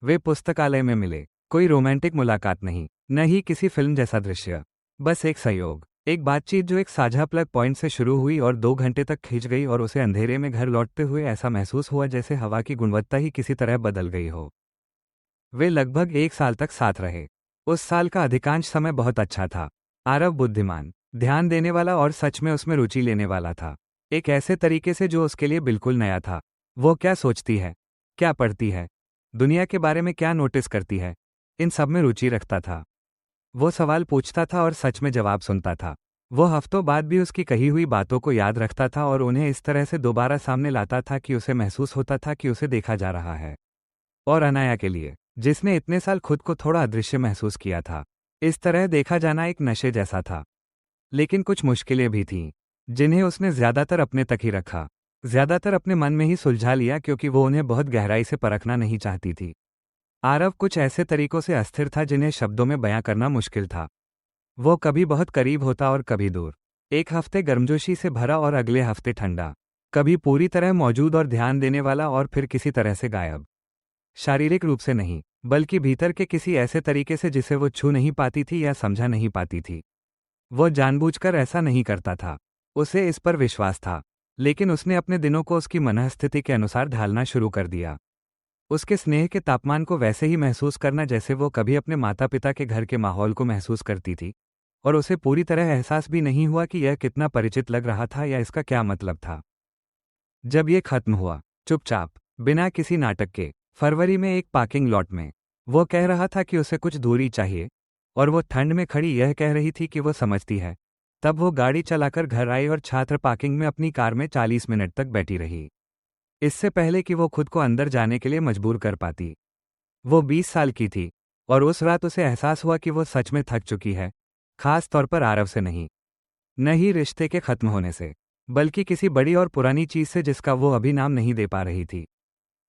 वे पुस्तकालय में मिले। कोई रोमांटिक मुलाकात नहीं, न ही किसी फिल्म जैसा दृश्य, बस एक सहयोग, एक बातचीत जो एक साझा प्लग पॉइंट से शुरू हुई और 2 घंटे तक खींच गई और उसे अंधेरे में घर लौटते हुए ऐसा महसूस हुआ जैसे हवा की गुणवत्ता ही किसी तरह बदल गई हो। वे लगभग 1 साल तक साथ रहे। उस साल का अधिकांश समय बहुत अच्छा था। आरव बुद्धिमान, ध्यान देने वाला और सच में उसमें रुचि लेने वाला था। एक ऐसे तरीके से जो उसके लिए बिल्कुल नया था। वो क्या सोचती है, क्या पढ़ती है, दुनिया के बारे में क्या नोटिस करती है, इन सब में रुचि रखता था। वो सवाल पूछता था और सच में जवाब सुनता था। वो हफ्तों बाद भी उसकी कही हुई बातों को याद रखता था और उन्हें इस तरह से दोबारा सामने लाता था कि उसे महसूस होता था कि उसे देखा जा रहा है। और अनाया के लिए, जिसने इतने साल खुद को थोड़ा अदृश्य महसूस किया था, इस तरह देखा जाना एक नशे जैसा था। लेकिन कुछ मुश्किलें भी थीं, जिन्हें उसने ज्यादातर अपने तक ही रखा, ज्यादातर अपने मन में ही सुलझा लिया, क्योंकि वो उन्हें बहुत गहराई से परखना नहीं चाहती थी। आरव कुछ ऐसे तरीकों से अस्थिर था जिन्हें शब्दों में बयां करना मुश्किल था। वो कभी बहुत करीब होता और कभी दूर, एक हफ्ते गर्मजोशी से भरा और अगले हफ्ते ठंडा, कभी पूरी तरह मौजूद और ध्यान देने वाला और फिर किसी तरह से गायब। शारीरिक रूप से नहीं, बल्कि भीतर के किसी ऐसे तरीके से जिसे वो छू नहीं पाती थी या समझा नहीं पाती थी। वो जानबूझकर ऐसा नहीं करता था, उसे इस पर विश्वास था, लेकिन उसने अपने दिनों को उसकी मनःस्थिति के अनुसार ढालना शुरू कर दिया। उसके स्नेह के तापमान को वैसे ही महसूस करना जैसे वो कभी अपने माता पिता के घर के माहौल को महसूस करती थी, और उसे पूरी तरह एहसास भी नहीं हुआ कि यह कितना परिचित लग रहा था या इसका क्या मतलब था। जब ये खत्म हुआ, चुपचाप, बिना किसी नाटक के, फरवरी में एक पार्किंग लॉट में, वो कह रहा था कि उसे कुछ दूरी चाहिए, और वो ठंड में खड़ी यह कह रही थी कि वो समझती है। तब वो गाड़ी चलाकर घर आई और छात्र पार्किंग में अपनी कार में 40 मिनट तक बैठी रही, इससे पहले कि वो खुद को अंदर जाने के लिए मजबूर कर पाती। वो 20 साल की थी, और उस रात उसे एहसास हुआ कि वो सच में थक चुकी है, खास तौर पर आरव से नहीं, न ही रिश्ते के खत्म होने से, बल्कि किसी बड़ी और पुरानी चीज से जिसका वो अभी नाम नहीं दे पा रही थी।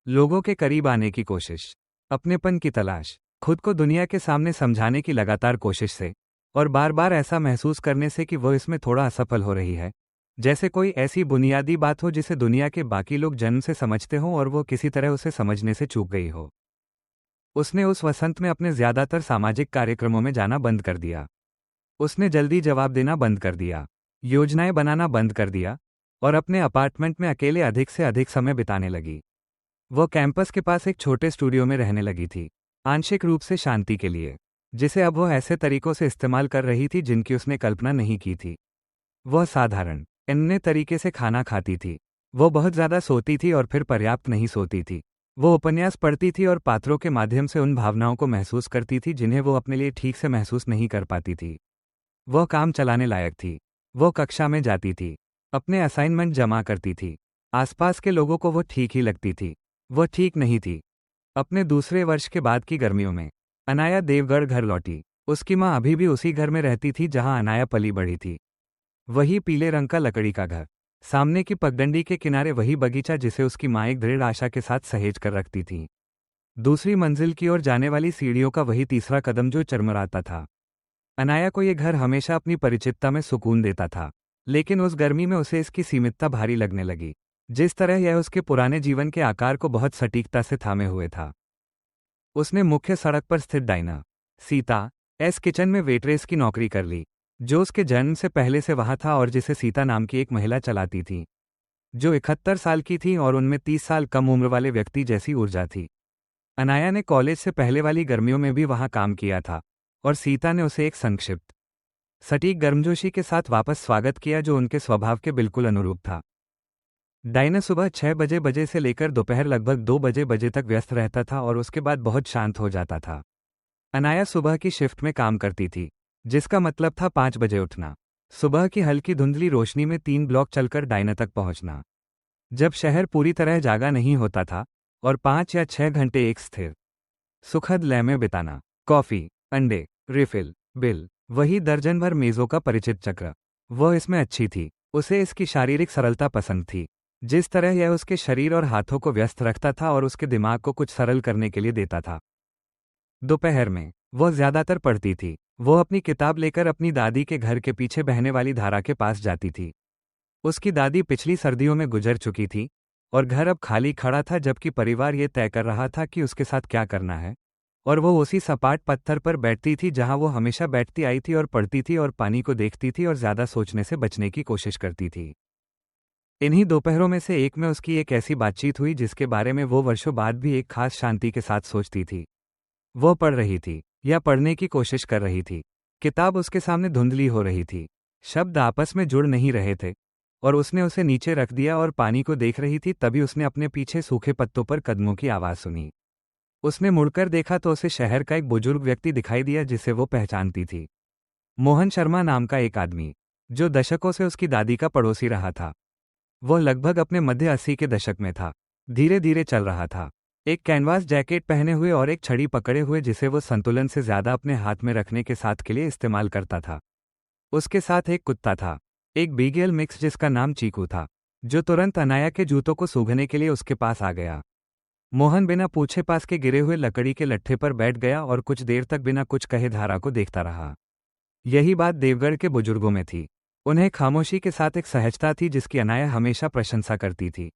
लोगों के करीब आने की कोशिश, अपनेपन की तलाश, खुद को दुनिया के सामने समझाने की लगातार कोशिश से, और बार बार ऐसा महसूस करने से कि वो इसमें थोड़ा असफल हो रही है, जैसे कोई ऐसी बुनियादी बात हो जिसे दुनिया के बाकी लोग जन्म से समझते हों और वो किसी तरह उसे समझने से चूक गई हो। उसने उस वसंत में अपने ज्यादातर सामाजिक कार्यक्रमों में जाना बंद कर दिया। उसने जल्दी जवाब देना बंद कर दिया, योजनाएं बनाना बंद कर दिया, और अपने अपार्टमेंट में अकेले अधिक से अधिक समय बिताने लगी। वो कैंपस के पास एक छोटे स्टूडियो में रहने लगी थी, आंशिक रूप से शांति के लिए, जिसे अब वो ऐसे तरीकों से इस्तेमाल कर रही थी जिनकी उसने कल्पना नहीं की थी। वह साधारण, अन्य तरीके से खाना खाती थी। वो बहुत ज्यादा सोती थी और फिर पर्याप्त नहीं सोती थी। वो उपन्यास पढ़ती थी और पात्रों के माध्यम से उन भावनाओं को महसूस करती थी जिन्हें वो अपने लिए ठीक से महसूस नहीं कर पाती थी। वह काम चलाने लायक थी। वो कक्षा में जाती थी, अपने असाइनमेंट जमा करती थी। आसपास के लोगों को वो ठीक ही लगती थी। वह ठीक नहीं थी। अपने दूसरे वर्ष के बाद की गर्मियों में अनाया देवगढ़ घर लौटी। उसकी माँ अभी भी उसी घर में रहती थी जहां अनाया पली बढ़ी थी। वही पीले रंग का लकड़ी का घर, सामने की पगडंडी के किनारे वही बगीचा जिसे उसकी माँ एक दृढ़ आशा के साथ सहेज कर रखती थी। दूसरी मंजिल की ओर जाने वाली सीढ़ियों का वही तीसरा कदम जो चरमराता था। अनाया को ये घर हमेशा अपनी परिचितता में सुकून देता था, लेकिन उस गर्मी में उसे इसकी सीमितता भारी लगने लगी, जिस तरह यह उसके पुराने जीवन के आकार को बहुत सटीकता से थामे हुए था। उसने मुख्य सड़क पर स्थित डाइना सीता एस किचन में वेटरेस की नौकरी कर ली, जो उसके जन्म से पहले से वहां था और जिसे सीता नाम की एक महिला चलाती थी, जो 71 साल की थी और उनमें 30 साल कम उम्र वाले व्यक्ति जैसी ऊर्जा थी। अनाया ने कॉलेज से पहले वाली गर्मियों में भी वहां काम किया था, और सीता ने उसे एक संक्षिप्त, सटीक गर्मजोशी के साथ वापस स्वागत किया जो उनके स्वभाव के बिल्कुल अनुरूप था। डाइना सुबह 6 बजे से लेकर दोपहर लगभग 2 बजे तक व्यस्त रहता था और उसके बाद बहुत शांत हो जाता था। अनाया सुबह की शिफ्ट में काम करती थी, जिसका मतलब था 5 बजे उठना, सुबह की हल्की धुंधली रोशनी में 3 ब्लॉक चलकर डाइना तक पहुंचना, जब शहर पूरी तरह जागा नहीं होता था, और 5 या 6 घंटे एक स्थिर, सुखद लय में बिताना। कॉफी, अंडे, रिफिल, बिल, वही दर्जन भर मेजों का परिचित चक्र। वह इसमें अच्छी थी। उसे इसकी शारीरिक सरलता पसंद थी, जिस तरह यह उसके शरीर और हाथों को व्यस्त रखता था और उसके दिमाग को कुछ सरल करने के लिए देता था। दोपहर में वह ज्यादातर पढ़ती थी। वो अपनी किताब लेकर अपनी दादी के घर के पीछे बहने वाली धारा के पास जाती थी। उसकी दादी पिछली सर्दियों में गुजर चुकी थी, और घर अब खाली खड़ा था जबकि परिवार ये तय कर रहा था कि उसके साथ क्या करना है, और वो उसी सपाट पत्थर पर बैठती थी जहां वो हमेशा बैठती आई थी और पढ़ती थी और पानी को देखती थी और ज्यादा सोचने से बचने की कोशिश करती थी। इन्हीं दोपहरों में से एक में उसकी एक ऐसी बातचीत हुई जिसके बारे में वो वर्षों बाद भी एक खास शांति के साथ सोचती थी। वो पढ़ रही थी या पढ़ने की कोशिश कर रही थी। किताब उसके सामने धुंधली हो रही थी, शब्द आपस में जुड़ नहीं रहे थे, और उसने उसे नीचे रख दिया और पानी को देख रही थी। तभी उसने अपने पीछे सूखे पत्तों पर कदमों की आवाज़ सुनी। उसने मुड़कर देखा तो उसे शहर का एक बुजुर्ग व्यक्ति दिखाई दिया जिसे वो पहचानती थी। मोहन शर्मा नाम का एक आदमी, जो दशकों से उसकी दादी का पड़ोसी रहा था। वह लगभग अपने मध्य 80 के दशक में था, धीरे धीरे चल रहा था, एक कैनवास जैकेट पहने हुए और एक छड़ी पकड़े हुए जिसे वो संतुलन से ज्यादा अपने हाथ में रखने के साथ के लिए इस्तेमाल करता था। उसके साथ एक कुत्ता था, एक बीगल मिक्स जिसका नाम चीकू था, जो तुरंत अनाया के जूतों को सूंघने के लिए उसके पास आ गया। मोहन बिना पूछे पास के गिरे हुए लकड़ी के लट्ठे पर बैठ गया और कुछ देर तक बिना कुछ कहे धारा को देखता रहा। यही बात देवगढ़ के बुजुर्गों में थी। उन्हें खामोशी के साथ एक सहजता थी जिसकी अनाया हमेशा प्रशंसा करती थी।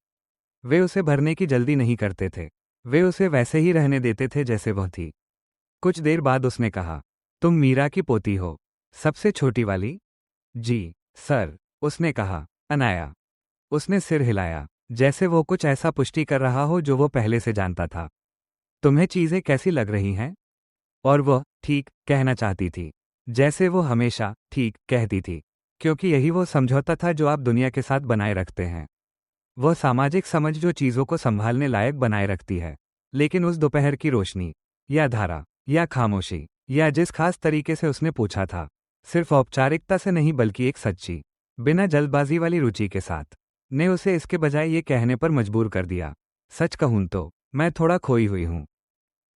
वे उसे भरने की जल्दी नहीं करते थे, वे उसे वैसे ही रहने देते थे जैसे वह थी। कुछ देर बाद उसने कहा, तुम मीरा की पोती हो, सबसे छोटी वाली? जी सर, उसने कहा। अनाया। उसने सिर हिलाया, जैसे वो कुछ ऐसा पुष्टि कर रहा हो जो वो पहले से जानता था। तुम्हें चीजें कैसी लग रही हैं? और वह ठीक कहना चाहती थी, जैसे वो हमेशा ठीक कहती थी, क्योंकि यही वो समझौता था जो आप दुनिया के साथ बनाए रखते हैं। वह सामाजिक समझ जो चीज़ों को संभालने लायक बनाए रखती है। लेकिन उस दोपहर की रोशनी, या धारा, या खामोशी, या जिस खास तरीके से उसने पूछा था, सिर्फ औपचारिकता से नहीं बल्कि एक सच्ची, बिना जल्दबाजी वाली रुचि के साथ, ने उसे इसके बजाय ये कहने पर मजबूर कर दिया, सच कहूं तो मैं थोड़ा खोई हुई हूं।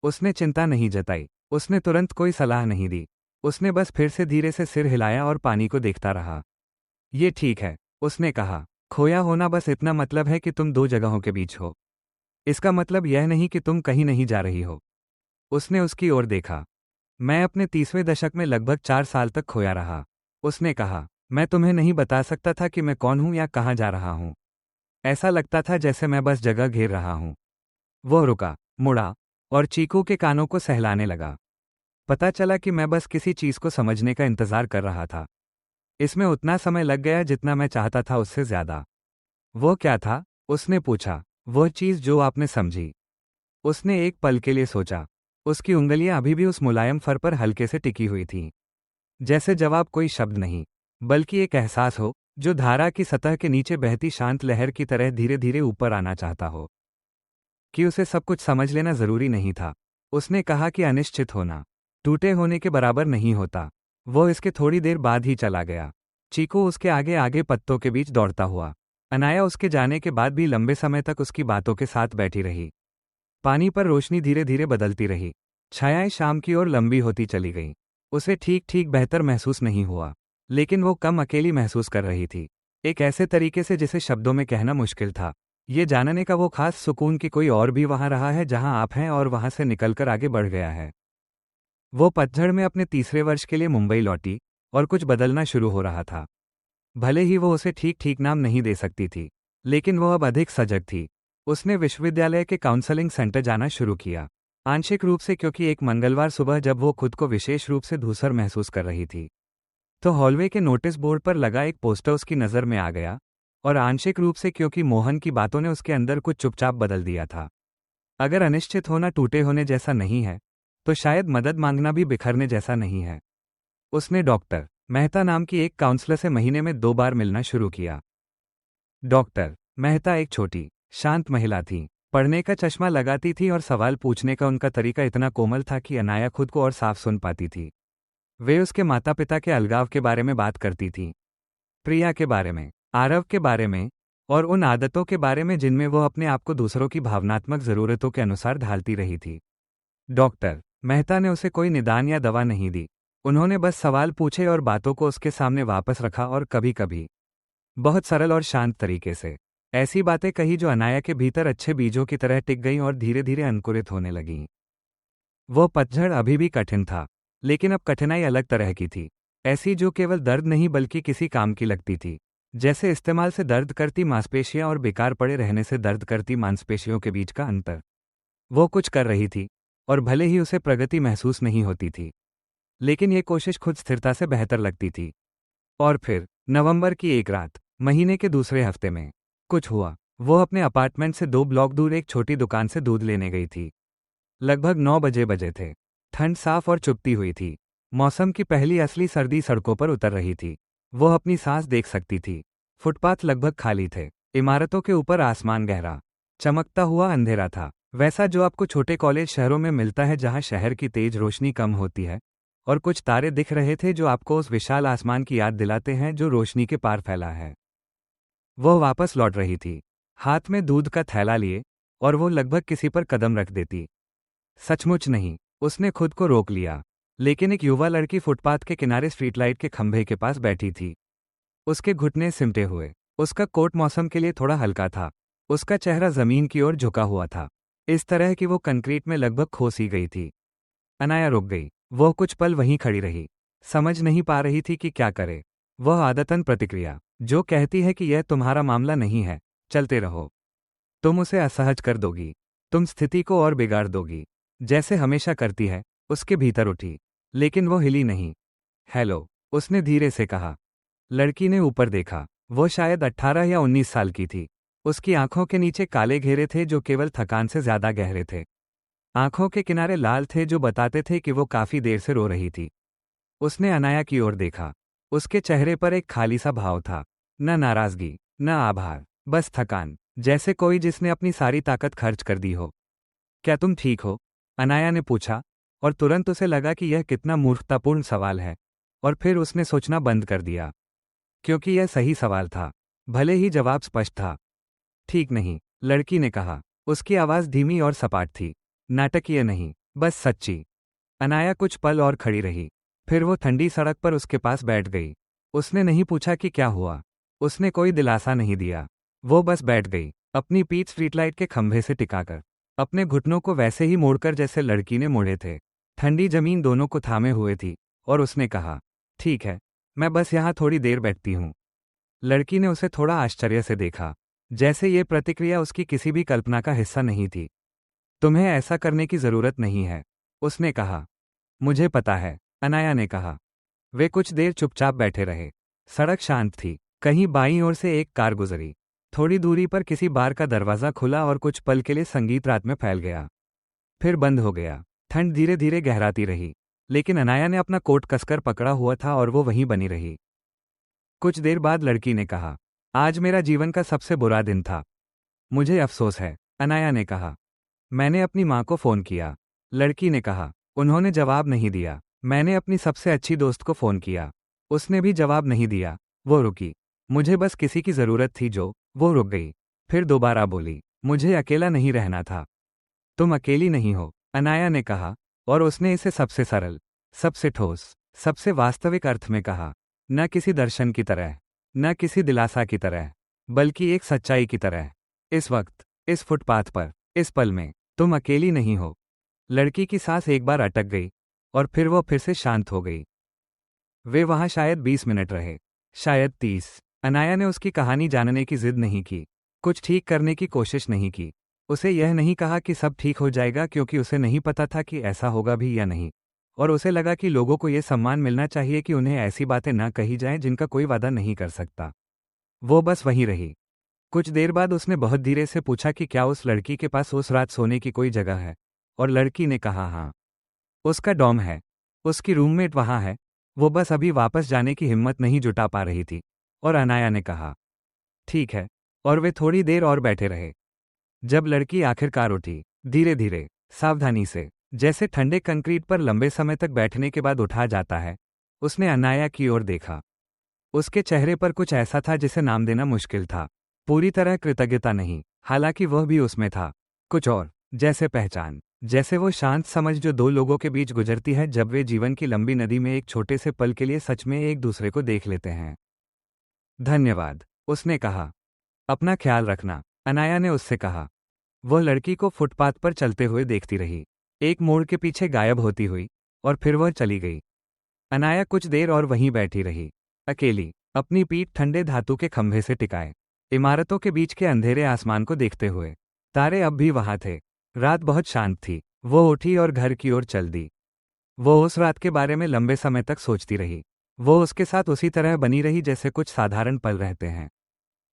उसने चिंता नहीं जताई, उसने तुरंत कोई सलाह नहीं दी, उसने बस फिर से धीरे से सिर हिलाया और पानी को देखता रहा। ये ठीक है, उसने कहा, खोया होना बस इतना मतलब है कि तुम दो जगहों के बीच हो। इसका मतलब यह नहीं कि तुम कहीं नहीं जा रही हो। उसने उसकी ओर देखा। मैं अपने 30वें दशक में लगभग 4 साल तक खोया रहा, उसने कहा। मैं तुम्हें नहीं बता सकता था कि मैं कौन हूं या कहां जा रहा हूं। ऐसा लगता था जैसे मैं बस जगह घेर रहा हूं। वह रुका, मुड़ा, और चीकू के कानों को सहलाने लगा। पता चला कि मैं बस किसी चीज को समझने का इंतजार कर रहा था। इसमें उतना समय लग गया जितना मैं चाहता था, उससे ज्यादा। वो क्या था? उसने पूछा। वह चीज जो आपने समझी। उसने एक पल के लिए सोचा। उसकी उंगलियां अभी भी उस मुलायम फर पर हल्के से टिकी हुई थीं। जैसे जवाब कोई शब्द नहीं, बल्कि एक एहसास हो, जो धारा की सतह के नीचे बहती शांत लहर की तरह धीरे धीरे ऊपर आना चाहता हो। कि उसे सब कुछ समझ लेना जरूरी नहीं था। उसने कहा कि अनिश्चित होना टूटे होने के बराबर नहीं होता। वो इसके थोड़ी देर बाद ही चला गया। चीकू उसके आगे आगे पत्तों के बीच दौड़ता हुआ। अनाया उसके जाने के बाद भी लंबे समय तक उसकी बातों के साथ बैठी रही। पानी पर रोशनी धीरे धीरे बदलती रही, छायाएं शाम की ओर लंबी होती चली गईं। उसे ठीक ठीक बेहतर महसूस नहीं हुआ, लेकिन वो कम अकेली महसूस कर रही थी, एक ऐसे तरीके से जिसे शब्दों में कहना मुश्किल था। ये जानने का वो खास सुकून कि कोई और भी वहां रहा है जहां आप हैं और वहां से निकलकर आगे बढ़ गया है। वो पतझड़ में अपने तीसरे वर्ष के लिए मुंबई लौटी, और कुछ बदलना शुरू हो रहा था। भले ही वो उसे ठीक ठीक नाम नहीं दे सकती थी, लेकिन वो अब अधिक सजग थी। उसने विश्वविद्यालय के काउंसलिंग सेंटर जाना शुरू किया, आंशिक रूप से क्योंकि एक मंगलवार सुबह जब वो खुद को विशेष रूप से धूसर महसूस कर रही थी, तो हॉलवे के नोटिस बोर्ड पर लगा एक पोस्टर उसकी नज़र में आ गया, और आंशिक रूप से क्योंकि मोहन की बातों ने उसके अंदर कुछ चुपचाप बदल दिया था। अगर अनिश्चित होना टूटे होने जैसा नहीं है, तो शायद मदद मांगना भी बिखरने जैसा नहीं है। उसने डॉक्टर मेहता नाम की एक काउंसलर से महीने में 2 बार मिलना शुरू किया। डॉक्टर मेहता एक छोटी, शांत महिला थी, पढ़ने का चश्मा लगाती थी और सवाल पूछने का उनका तरीका इतना कोमल था कि अनाया खुद को और साफ सुन पाती थी। वे उसके माता पिता के अलगाव के बारे में बात करती थीं, प्रिया के बारे में, आरव के बारे में, और उन आदतों के बारे में जिनमें वो अपने आप को दूसरों की भावनात्मक जरूरतों के अनुसार ढालती रही थी। डॉक्टर मेहता ने उसे कोई निदान या दवा नहीं दी, उन्होंने बस सवाल पूछे और बातों को उसके सामने वापस रखा, और कभी कभी बहुत सरल और शांत तरीके से ऐसी बातें कही जो अनाया के भीतर अच्छे बीजों की तरह टिक गईं और धीरे धीरे अंकुरित होने लगीं। वो पतझड़ अभी भी कठिन था, लेकिन अब कठिनाई अलग तरह की थी, ऐसी जो केवल दर्द नहीं बल्कि किसी काम की लगती थी, जैसे इस्तेमाल से दर्द करती मांसपेशियां और बेकार पड़े रहने से दर्द करती मांसपेशियों के बीच का अंतर। वो कुछ कर रही थी, और भले ही उसे प्रगति महसूस नहीं होती थी, लेकिन ये कोशिश खुद स्थिरता से बेहतर लगती थी। और फिर नवंबर की एक रात, महीने के दूसरे हफ्ते में कुछ हुआ। वो अपने अपार्टमेंट से 2 ब्लॉक दूर एक छोटी दुकान से दूध लेने गई थी। लगभग 9 बजे थे। ठंड साफ और चुभती हुई थी। मौसम की पहली असली सर्दी सड़कों पर उतर रही थी। वो अपनी सांस देख सकती थी। फुटपाथ लगभग खाली थे। इमारतों के ऊपर आसमान गहरा, चमकता हुआ अंधेरा था, वैसा जो आपको छोटे कॉलेज शहरों में मिलता है जहां शहर की तेज रोशनी कम होती है और कुछ तारे दिख रहे थे जो आपको उस विशाल आसमान की याद दिलाते हैं जो रोशनी के पार फैला है। वह वापस लौट रही थी, हाथ में दूध का थैला लिए, और वो लगभग किसी पर कदम रख देती। सचमुच नहीं, उसने खुद को रोक लिया। लेकिन एक युवा लड़की फुटपाथ के किनारे स्ट्रीट लाइट के खंभे के पास बैठी थी। उसके घुटने सिमटे हुए, उसका कोट मौसम के लिए थोड़ा हल्का था, उसका चेहरा जमीन की ओर झुका हुआ था, इस तरह कि वो कंक्रीट में लगभग खो सी गई थी। अनाया रुक गई। वह कुछ पल वहीं खड़ी रही, समझ नहीं पा रही थी कि क्या करे। वह आदतन प्रतिक्रिया जो कहती है कि यह तुम्हारा मामला नहीं है, चलते रहो, तुम उसे असहज कर दोगी, तुम स्थिति को और बिगाड़ दोगी, जैसे हमेशा करती है, उसके भीतर उठी। लेकिन वो हिली नहीं। हेलो, उसने धीरे से कहा। लड़की ने ऊपर देखा। वो शायद 18 या 19 साल की थी। उसकी आंखों के नीचे काले घेरे थे जो केवल थकान से ज्यादा गहरे थे। आंखों के किनारे लाल थे जो बताते थे कि वो काफी देर से रो रही थी। उसने अनाया की ओर देखा। उसके चेहरे पर एक खाली सा भाव था, न नाराजगी, न आभार, बस थकान, जैसे कोई जिसने अपनी सारी ताकत खर्च कर दी हो। क्या तुम ठीक हो? अनाया ने पूछा, और तुरंत उसे लगा कि यह कितना मूर्खतापूर्ण सवाल है, और फिर उसने सोचना बंद कर दिया, क्योंकि यह सही सवाल था, भले ही जवाब स्पष्ट था। ठीक नहीं, लड़की ने कहा। उसकी आवाज धीमी और सपाट थी, नाटकीय नहीं, बस सच्ची। अनाया कुछ पल और खड़ी रही, फिर वो ठंडी सड़क पर उसके पास बैठ गई। उसने नहीं पूछा कि क्या हुआ, उसने कोई दिलासा नहीं दिया। वो बस बैठ गई, अपनी पीठ स्ट्रीटलाइट के खंभे से टिकाकर, अपने घुटनों को वैसे ही मोड़कर जैसे लड़की ने मोड़े थे। ठंडी जमीन दोनों को थामे हुए थी, और उसने कहा, ठीक है, मैं बस यहाँ थोड़ी देर बैठती हूँ। लड़की ने उसे थोड़ा आश्चर्य से देखा, जैसे ये प्रतिक्रिया उसकी किसी भी कल्पना का हिस्सा नहीं थी। तुम्हें ऐसा करने की जरूरत नहीं है, उसने कहा। मुझे पता है, अनाया ने कहा। वे कुछ देर चुपचाप बैठे रहे। सड़क शांत थी। कहीं बाईं ओर से एक कार गुजरी। थोड़ी दूरी पर किसी बार का दरवाजा खुला और कुछ पल के लिए संगीत रात में फैल गया, फिर बंद हो गया। ठंड धीरे धीरे गहराती रही, लेकिन अनाया ने अपना कोट कसकर पकड़ा हुआ था और वो वहीं बनी रही। कुछ देर बाद लड़की ने कहा, आज मेरा जीवन का सबसे बुरा दिन था। मुझे अफसोस है, अनाया ने कहा। मैंने अपनी माँ को फोन किया, लड़की ने कहा। उन्होंने जवाब नहीं दिया। मैंने अपनी सबसे अच्छी दोस्त को फोन किया, उसने भी जवाब नहीं दिया। वो रुकी। मुझे बस किसी की जरूरत थी जो। वो रुक गई, फिर दोबारा बोली, मुझे अकेला नहीं रहना था। तुम अकेली नहीं हो, अनाया ने कहा, और उसने इसे सबसे सरल, सबसे ठोस, सबसे वास्तविक अर्थ में कहा, न किसी दर्शन की तरह, न किसी दिलासा की तरह, बल्कि एक सच्चाई की तरह। इस वक्त, इस फुटपाथ पर, इस पल में, तुम अकेली नहीं हो। लड़की की सांस एक बार अटक गई, और फिर वो फिर से शांत हो गई। वे वहां शायद 20 मिनट रहे, शायद 30। अनाया ने उसकी कहानी जानने की जिद नहीं की, कुछ ठीक करने की कोशिश नहीं की। उसे यह नहीं कहा कि सब ठीक हो जाएगा, क्योंकि उसे नहीं पता था कि ऐसा होगा भी या नहीं। और उसे लगा कि लोगों को यह सम्मान मिलना चाहिए कि उन्हें ऐसी बातें न कही जाएं जिनका कोई वादा नहीं कर सकता। वो बस वहीं रही। कुछ देर बाद उसने बहुत धीरे से पूछा कि क्या उस लड़की के पास उस रात सोने की कोई जगह है, और लड़की ने कहा हाँ। उसका डॉर्म है, उसकी रूममेट वहां है, वो बस अभी वापस जाने की हिम्मत नहीं जुटा पा रही थी। और अनाया ने कहा, ठीक है, और वे थोड़ी देर और बैठे रहे। जब लड़की आखिरकार उठी, धीरे धीरे, सावधानी से, जैसे ठंडे कंक्रीट पर लंबे समय तक बैठने के बाद उठा जाता है, उसने अनाया की ओर देखा। उसके चेहरे पर कुछ ऐसा था जिसे नाम देना मुश्किल था। पूरी तरह कृतज्ञता नहीं, हालांकि वह भी उसमें था। कुछ और, जैसे पहचान, जैसे वो शांत समझ जो दो लोगों के बीच गुजरती है जब वे जीवन की लंबी नदी में एक छोटे से पल के लिए सच में एक दूसरे को देख लेते हैं। धन्यवाद, उसने कहा। अपना ख्याल रखना, अनाया ने उससे कहा। वह लड़की को फुटपाथ पर चलते हुए देखती रही, एक मोड़ के पीछे गायब होती हुई, और फिर वह चली गई। अनाया कुछ देर और वहीं बैठी रही, अकेली, अपनी पीठ ठंडे धातु के खंभे से टिकाए, इमारतों के बीच के अंधेरे आसमान को देखते हुए। तारे अब भी वहां थे। रात बहुत शांत थी। वो उठी और घर की ओर चल दी। वो उस रात के बारे में लंबे समय तक सोचती रही। वो उसके साथ उसी तरह बनी रही जैसे कुछ साधारण पल रहते हैं।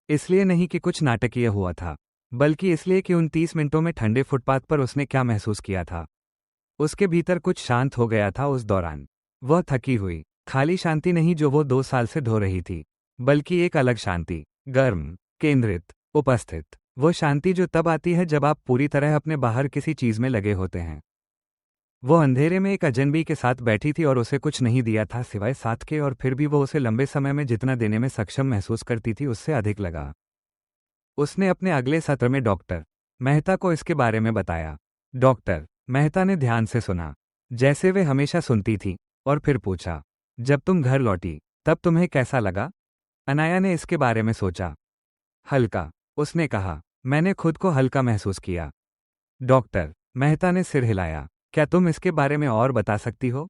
इसलिए नहीं कि कुछ नाटकीय हुआ था, बल्कि इसलिए कि उन 30 मिनटों में ठंडे फुटपाथ पर उसने क्या महसूस किया था। उसके भीतर कुछ शांत हो गया था उस दौरान। वह थकी हुई, खाली शांति नहीं जो वो 2 साल से ढो रही थी, बल्कि एक अलग शांति, गर्म, केंद्रित, उपस्थित। वो शांति जो तब आती है जब आप पूरी तरह अपने बाहर किसी चीज में लगे होते हैं। वो अंधेरे में एक अजनबी के साथ बैठी थी और उसे कुछ नहीं दिया था सिवाय साथ के, और फिर भी वो उसे लंबे समय में जितना देने में सक्षम महसूस करती थी उससे अधिक लगा। उसने अपने अगले सत्र में डॉक्टर मेहता को इसके बारे में बताया। डॉक्टर मेहता ने ध्यान से सुना, जैसे वे हमेशा सुनती थी, और फिर पूछा, जब तुम घर लौटी तब तुम्हें कैसा लगा? अनाया ने इसके बारे में सोचा। हल्का, उसने कहा। मैंने खुद को हल्का महसूस किया। डॉक्टर मेहता ने सिर हिलाया। क्या तुम इसके बारे में और बता सकती हो?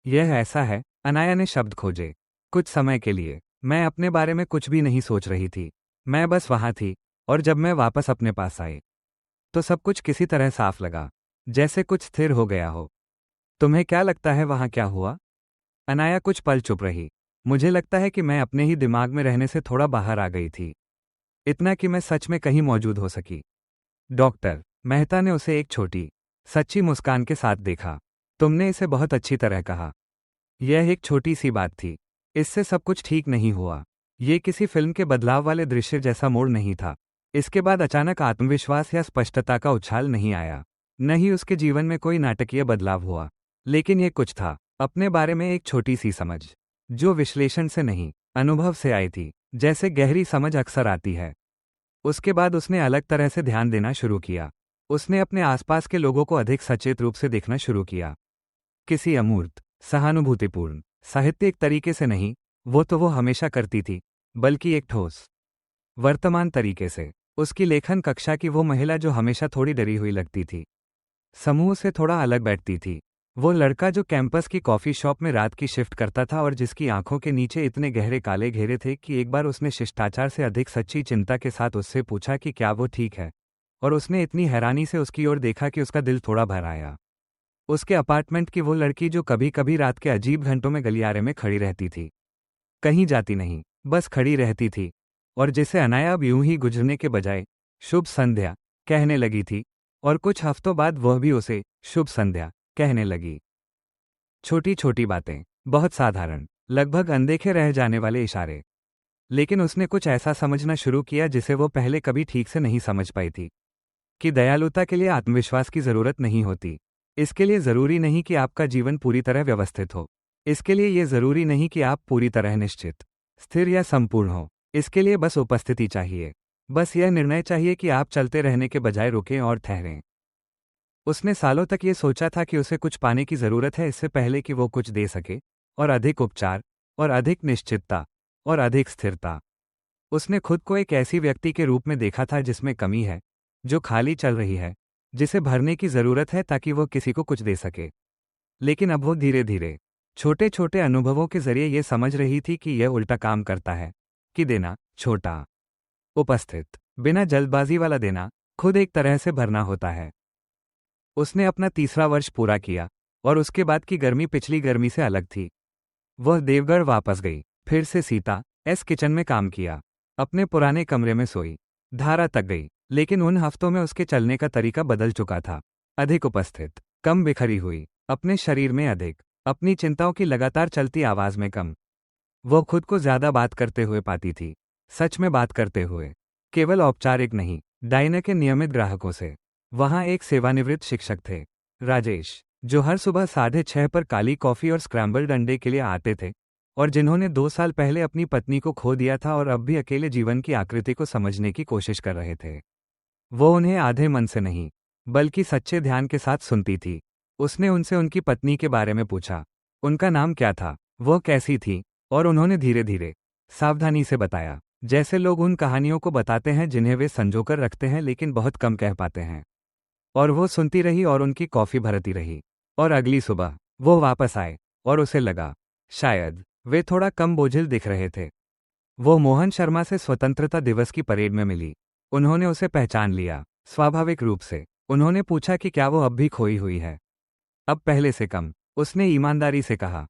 यह ऐसा है, अनाया ने शब्द खोजे। कुछ समय के लिए मैं अपने बारे में कुछ भी नहीं सोच रही थी। मैं बस वहां थी, और जब मैं वापस अपने पास आई तो सब कुछ किसी तरह साफ लगा, जैसे कुछ स्थिर हो गया हो। तुम्हें क्या लगता है वहां क्या हुआ? अनाया कुछ पल चुप रही। मुझे लगता है कि मैं अपने ही दिमाग में रहने से थोड़ा बाहर आ गई थी, इतना कि मैं सच में कहीं मौजूद हो सकी। डॉक्टर मेहता ने उसे एक छोटी, सच्ची मुस्कान के साथ देखा। तुमने इसे बहुत अच्छी तरह कहा। यह एक छोटी सी बात थी, इससे सब कुछ ठीक नहीं हुआ। ये किसी फिल्म के बदलाव वाले दृश्य जैसा मोड़ नहीं था। इसके बाद अचानक आत्मविश्वास या स्पष्टता का उछाल नहीं आया, न ही उसके जीवन में कोई नाटकीय बदलाव हुआ। लेकिन ये कुछ था, अपने बारे में एक छोटी सी समझ, जो विश्लेषण से नहीं, अनुभव से आई थी, जैसे गहरी समझ अक्सर आती है। उसके बाद उसने अलग तरह से ध्यान देना शुरू किया। उसने अपने आसपास के लोगों को अधिक सचेत रूप से देखना शुरू किया। किसी अमूर्त, सहानुभूतिपूर्ण, साहित्यिक तरीके से नहीं, वो हमेशा करती थी, बल्कि एक ठोस, वर्तमान तरीके से। उसकी लेखन कक्षा की वो महिला जो हमेशा थोड़ी डरी हुई लगती थी, समूह से थोड़ा अलग बैठती थी, वो लड़का जो कैंपस की कॉफी शॉप में रात की शिफ्ट करता था और जिसकी आंखों के नीचे इतने गहरे काले घेरे थे कि एक बार उसने शिष्टाचार से अधिक सच्ची चिंता के साथ उससे पूछा कि क्या वो ठीक है, और उसने इतनी हैरानी से उसकी ओर देखा कि उसका दिल थोड़ा भर आया। उसके अपार्टमेंट की वो लड़की जो कभी कभी रात के अजीब घंटों में गलियारे में खड़ी रहती थी, कहीं जाती नहीं, बस खड़ी रहती थी, और जिसे अनाया अब यूं ही गुजरने के बजाय शुभ संध्या कहने लगी थी, और कुछ हफ्तों बाद वह भी उसे शुभ संध्या कहने लगी। छोटी छोटी बातें, बहुत साधारण, लगभग अनदेखे रह जाने वाले इशारे, लेकिन उसने कुछ ऐसा समझना शुरू किया जिसे वो पहले कभी ठीक से नहीं समझ पाई थी, कि दयालुता के लिए आत्मविश्वास की जरूरत नहीं होती। इसके लिए जरूरी नहीं कि आपका जीवन पूरी तरह व्यवस्थित हो। इसके लिए ये जरूरी नहीं कि आप पूरी तरह निश्चित, स्थिर या संपूर्ण हो। इसके लिए बस उपस्थिति चाहिए। बस यह निर्णय चाहिए कि आप चलते रहने के बजाय रुकें और ठहरें। उसने सालों तक ये सोचा था कि उसे कुछ पाने की जरूरत है इससे पहले कि वो कुछ दे सके, और अधिक उपचार, और अधिक निश्चितता, और अधिक स्थिरता। उसने खुद को एक ऐसी व्यक्ति के रूप में देखा था जिसमें कमी है, जो खाली चल रही है, जिसे भरने की जरूरत है ताकि वो किसी को कुछ दे सके। लेकिन अब वो धीरे धीरे, छोटे छोटे अनुभवों के जरिए ये समझ रही थी कि यह उल्टा काम करता है, कि देना, छोटा, उपस्थित, बिना जल्दबाजी वाला देना, खुद एक तरह से भरना होता है। उसने अपना तीसरा वर्ष पूरा किया, और उसके बाद की गर्मी पिछली गर्मी से अलग थी। वह देवगढ़ वापस गई, फिर से सीता एस किचन में काम किया, अपने पुराने कमरे में सोई, धारा तक गई, लेकिन उन हफ्तों में उसके चलने का तरीका बदल चुका था। अधिक उपस्थित, कम बिखरी हुई, अपने शरीर में अधिक, अपनी चिंताओं की लगातार चलती आवाज में कम। वह खुद को ज्यादा बात करते हुए पाती थी, सच में बात करते हुए, केवल औपचारिक नहीं, डायना के नियमित ग्राहकों से। वहां एक सेवानिवृत्त शिक्षक थे, राजेश, जो हर सुबह 6:30 पर काली कॉफी और स्क्रैम्बल्ड अंडे के लिए आते थे, और जिन्होंने 2 साल पहले अपनी पत्नी को खो दिया था और अब भी अकेले जीवन की आकृति को समझने की कोशिश कर रहे थे। वो उन्हें आधे मन से नहीं, बल्कि सच्चे ध्यान के साथ सुनती थी। उसने उनसे उनकी पत्नी के बारे में पूछा, उनका नाम क्या था, वह कैसी थी, और उन्होंने धीरे धीरे, सावधानी से बताया, जैसे लोग उन कहानियों को बताते हैं जिन्हें वे संजोकर रखते हैं लेकिन बहुत कम कह पाते हैं। और वो सुनती रही और उनकी कॉफी भरती रही। और अगली सुबह वो वापस आए, और उसे लगा, शायद वे थोड़ा कम बोझिल दिख रहे थे। वो मोहन शर्मा से स्वतंत्रता दिवस की परेड में मिली। उन्होंने उसे पहचान लिया, स्वाभाविक रूप से। उन्होंने पूछा कि क्या वो अब भी खोई हुई है। अब पहले से कम, उसने ईमानदारी से कहा।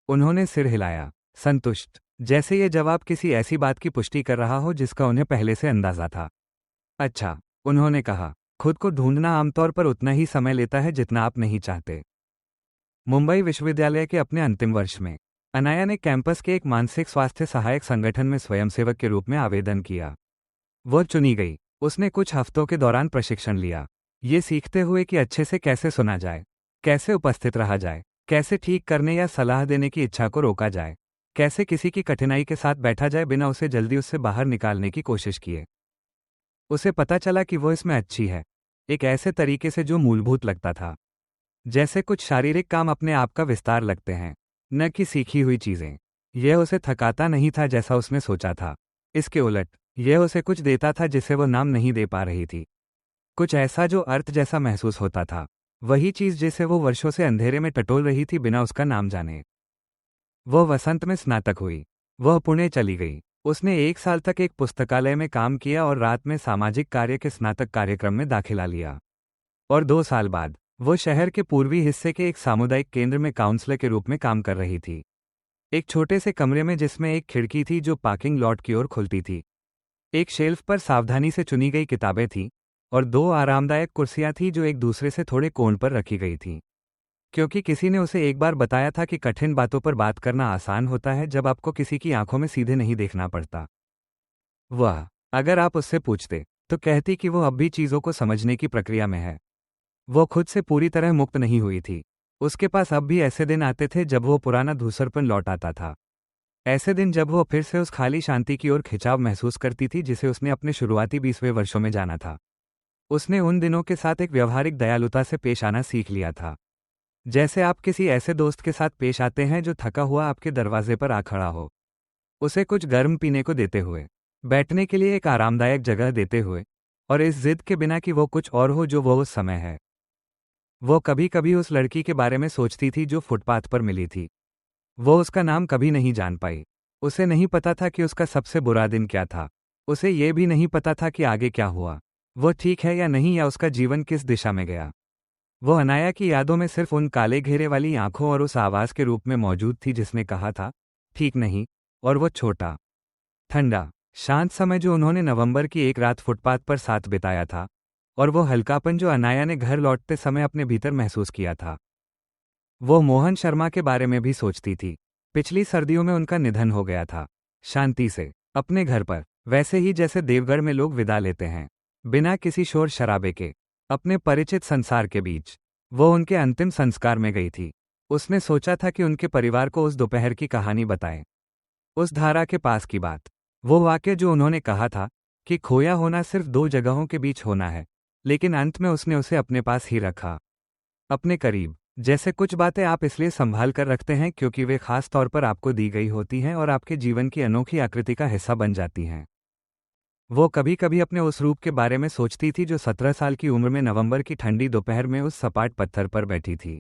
उन्होंने सिर हिलाया, संतुष्ट, जैसे ये जवाब किसी ऐसी बात की पुष्टि कर रहा हो जिसका उन्हें पहले से अंदाजा था। अच्छा, उन्होंने कहा, खुद को ढूंढना आमतौर पर उतना ही समय लेता है जितना आप नहीं चाहते। मुंबई विश्वविद्यालय के अपने अंतिम वर्ष में अनाया ने कैंपस के एक मानसिक स्वास्थ्य सहायक संगठन में स्वयंसेवक के रूप में आवेदन किया। वह चुनी गई। उसने कुछ हफ्तों के दौरान प्रशिक्षण लिया, ये सीखते हुए कि अच्छे से कैसे सुना जाए, कैसे उपस्थित रहा जाए, कैसे ठीक करने या सलाह देने की इच्छा को रोका जाए, कैसे किसी की कठिनाई के साथ बैठा जाए बिना उसे जल्दी उससे बाहर निकालने की कोशिश किए। उसे पता चला कि वो इसमें अच्छी है, एक ऐसे तरीके से जो मूलभूत लगता था, जैसे कुछ शारीरिक काम अपने आप का विस्तार लगते हैं, न कि सीखी हुई चीजें। यह उसे थकाता नहीं था जैसा उसने सोचा था। इसके उलट यह उसे कुछ देता था जिसे वो नाम नहीं दे पा रही थी, कुछ ऐसा जो अर्थ जैसा महसूस होता था, वही चीज जिसे वो वर्षों से अंधेरे में टटोल रही थी बिना उसका नाम जाने। वह वसंत में स्नातक हुई। वह पुणे चली गई। उसने 1 साल तक एक पुस्तकालय में काम किया और रात में सामाजिक कार्य के स्नातक कार्यक्रम में दाखिला लिया। और 2 साल बाद वो शहर के पूर्वी हिस्से के एक सामुदायिक केंद्र में काउंसलर के रूप में काम कर रही थी, एक छोटे से कमरे में जिसमें एक खिड़की थी जो पार्किंग लॉट की ओर खुलती थी। एक शेल्फ पर सावधानी से चुनी गई किताबें थीं और 2 आरामदायक कुर्सियां थीं जो एक दूसरे से थोड़े कोण पर रखी गई थीं, क्योंकि किसी ने उसे एक बार बताया था कि कठिन बातों पर बात करना आसान होता है जब आपको किसी की आंखों में सीधे नहीं देखना पड़ता। वह, अगर आप उससे पूछते, तो कहती कि वो अब भी चीज़ों को समझने की प्रक्रिया में है। वो खुद से पूरी तरह मुक्त नहीं हुई थी। उसके पास अब भी ऐसे दिन आते थे जब वो पुराना धूसरपन लौट आता था, ऐसे दिन जब वो फिर से उस खाली शांति की ओर खिंचाव महसूस करती थी जिसे उसने अपने शुरुआती 20वें वर्षों में जाना था। उसने उन दिनों के साथ एक व्यावहारिक दयालुता से पेश आना सीख लिया था, जैसे आप किसी ऐसे दोस्त के साथ पेश आते हैं जो थका हुआ आपके दरवाजे पर आ खड़ा हो, उसे कुछ गर्म पीने को देते हुए, बैठने के लिए एक आरामदायक जगह देते हुए, और इस जिद के बिना कि वो कुछ और हो जो वो उस समय है। वो कभी कभी उस लड़की के बारे में सोचती थी जो फुटपाथ पर मिली थी। वो उसका नाम कभी नहीं जान पाई। उसे नहीं पता था कि उसका सबसे बुरा दिन क्या था। उसे ये भी नहीं पता था कि आगे क्या हुआ, वो ठीक है या नहीं, या उसका जीवन किस दिशा में गया। वो अनाया की यादों में सिर्फ उन काले घेरे वाली आंखों और उस आवाज के रूप में मौजूद थी जिसने कहा था, ठीक नहीं। और वो छोटा, ठंडा, शांत समय जो उन्होंने नवंबर की एक रात फुटपाथ पर साथ बिताया था, और वो हल्कापन जो अनाया ने घर लौटते समय अपने भीतर महसूस किया था। वो मोहन शर्मा के बारे में भी सोचती थी। पिछली सर्दियों में उनका निधन हो गया था, शांति से, अपने घर पर, वैसे ही जैसे देवगढ़ में लोग विदा लेते हैं, बिना किसी शोर शराबे के, अपने परिचित संसार के बीच। वो उनके अंतिम संस्कार में गई थी। उसने सोचा था कि उनके परिवार को उस दोपहर की कहानी बताएं, उस धारा के पास की बात, वो वाक्य जो उन्होंने कहा था कि खोया होना सिर्फ 2 जगहों के बीच होना है, लेकिन अंत में उसने उसे अपने पास ही रखा, अपने करीब। जैसे कुछ बातें आप इसलिए संभाल कर रखते हैं क्योंकि वे खास तौर पर आपको दी गई होती हैं और आपके जीवन की अनोखी आकृति का हिस्सा बन जाती हैं। वो कभी कभी अपने उस रूप के बारे में सोचती थी जो 17 साल की उम्र में नवंबर की ठंडी दोपहर में उस सपाट पत्थर पर बैठी थी,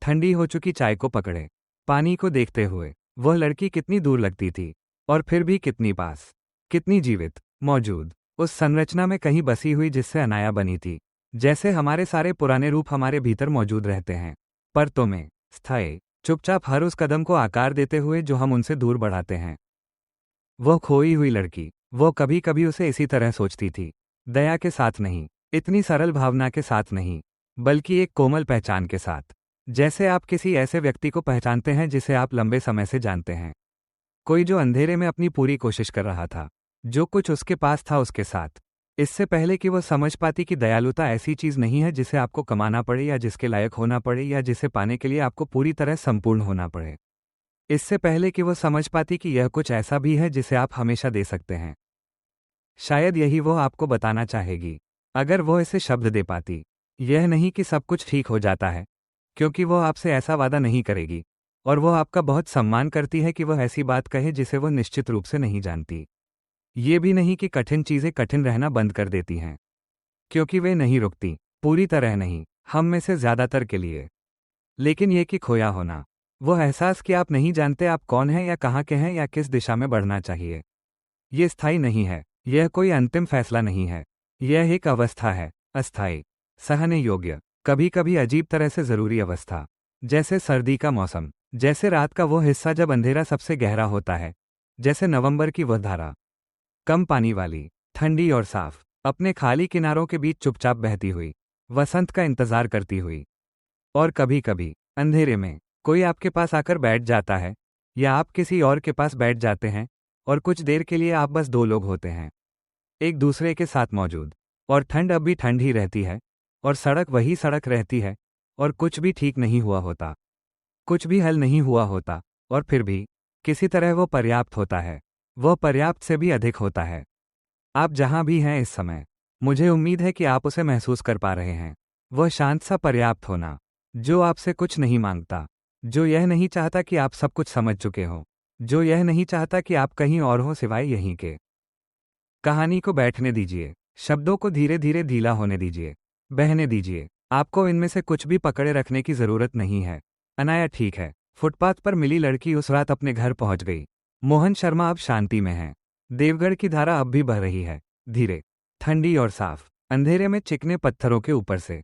ठंडी हो चुकी चाय को पकड़े, पानी को देखते हुए। वह लड़की कितनी दूर लगती थी, और फिर भी कितनी पास, कितनी जीवित, मौजूद, उस संरचना में कहीं बसी हुई जिससे अनाया बनी थी। जैसे हमारे सारे पुराने रूप हमारे भीतर मौजूद रहते हैं, परतों में, स्थायी, चुपचाप, हर उस कदम को आकार देते हुए जो हम उनसे दूर बढ़ाते हैं। वह खोई हुई लड़की, वो कभी कभी उसे इसी तरह सोचती थी, दया के साथ नहीं, इतनी सरल भावना के साथ नहीं, बल्कि एक कोमल पहचान के साथ, जैसे आप किसी ऐसे व्यक्ति को पहचानते हैं जिसे आप लंबे समय से जानते हैं, कोई जो अंधेरे में अपनी पूरी कोशिश कर रहा था, जो कुछ उसके पास था उसके साथ, इससे पहले कि वो समझ पाती कि दयालुता ऐसी चीज नहीं है जिसे आपको कमाना पड़े या जिसके लायक होना पड़े या जिसे पाने के लिए आपको पूरी तरह संपूर्ण होना पड़े। इससे पहले कि वो समझ पाती कि यह कुछ ऐसा भी है जिसे आप हमेशा दे सकते हैं। शायद यही वो आपको बताना चाहेगी, अगर वो इसे शब्द दे पाती। यह नहीं कि सब कुछ ठीक हो जाता है, क्योंकि वो आपसे ऐसा वादा नहीं करेगी, और वो आपका बहुत सम्मान करती है कि वह ऐसी बात कहे जिसे वो निश्चित रूप से नहीं जानती। ये भी नहीं कि कठिन चीजें कठिन रहना बंद कर देती हैं, क्योंकि वे नहीं रुकती, पूरी तरह नहीं, हम में से ज्यादातर के लिए। लेकिन ये कि खोया होना, वो एहसास कि आप नहीं जानते आप कौन हैं या कहाँ के हैं या किस दिशा में बढ़ना चाहिए, ये स्थायी नहीं है। यह कोई अंतिम फैसला नहीं है, यह एक अवस्था है, अस्थायी, सहने योग्य, कभी कभी अजीब तरह से जरूरी अवस्था, जैसे सर्दी का मौसम, जैसे रात का वो हिस्सा जब अंधेरा सबसे गहरा होता है, जैसे नवंबर की वह धारा, कम पानी वाली, ठंडी और साफ, अपने खाली किनारों के बीच चुपचाप बहती हुई, वसंत का इंतजार करती हुई। और कभी कभी अंधेरे में कोई आपके पास आकर बैठ जाता है, या आप किसी और के पास बैठ जाते हैं, और कुछ देर के लिए आप बस दो लोग होते हैं, एक दूसरे के साथ मौजूद। और ठंड अब भी ठंड ही रहती है, और सड़क वही सड़क रहती है, और कुछ भी ठीक नहीं हुआ होता, कुछ भी हल नहीं हुआ होता, और फिर भी किसी तरह वो पर्याप्त होता है, वह पर्याप्त से भी अधिक होता है। आप जहां भी हैं इस समय, मुझे उम्मीद है कि आप उसे महसूस कर पा रहे हैं। वह शांत सा पर्याप्त होना, जो आपसे कुछ नहीं मांगता, जो यह नहीं चाहता कि आप सब कुछ समझ चुके हो, जो यह नहीं चाहता कि आप कहीं और हो सिवाय यहीं के। कहानी को बैठने दीजिए, शब्दों को धीरे धीरे ढीला होने दीजिए, बहने दीजिए। आपको इनमें से कुछ भी पकड़े रखने की जरूरत नहीं है। अनाया ठीक है। फुटपाथ पर मिली लड़की उस रात अपने घर पहुंच गई। मोहन शर्मा अब शांति में है। देवगढ़ की धारा अब भी बह रही है, धीरे, ठंडी और साफ, अंधेरे में चिकने पत्थरों के ऊपर से।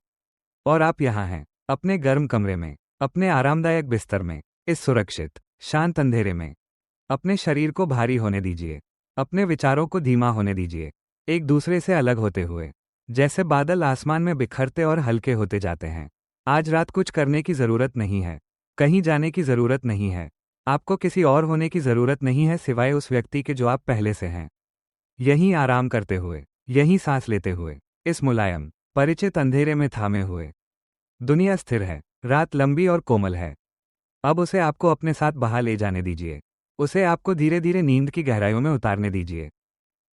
और आप यहाँ हैं, अपने गर्म कमरे में, अपने आरामदायक बिस्तर में, इस सुरक्षित, शांत अंधेरे में। अपने शरीर को भारी होने दीजिए, अपने विचारों को धीमा होने दीजिए, एक दूसरे से अलग होते हुए, जैसे बादल आसमान में बिखरते और हल्के होते जाते हैं। आज रात कुछ करने की जरूरत नहीं है, कहीं जाने की जरूरत नहीं है, आपको किसी और होने की जरूरत नहीं है सिवाय उस व्यक्ति के जो आप पहले से हैं। यहीं आराम करते हुए, यहीं सांस लेते हुए, इस मुलायम, परिचित अंधेरे में थामे हुए। दुनिया स्थिर है, रात लंबी और कोमल है। अब उसे आपको अपने साथ बहा ले जाने दीजिए, उसे आपको धीरे धीरे नींद की गहराइयों में उतारने दीजिए।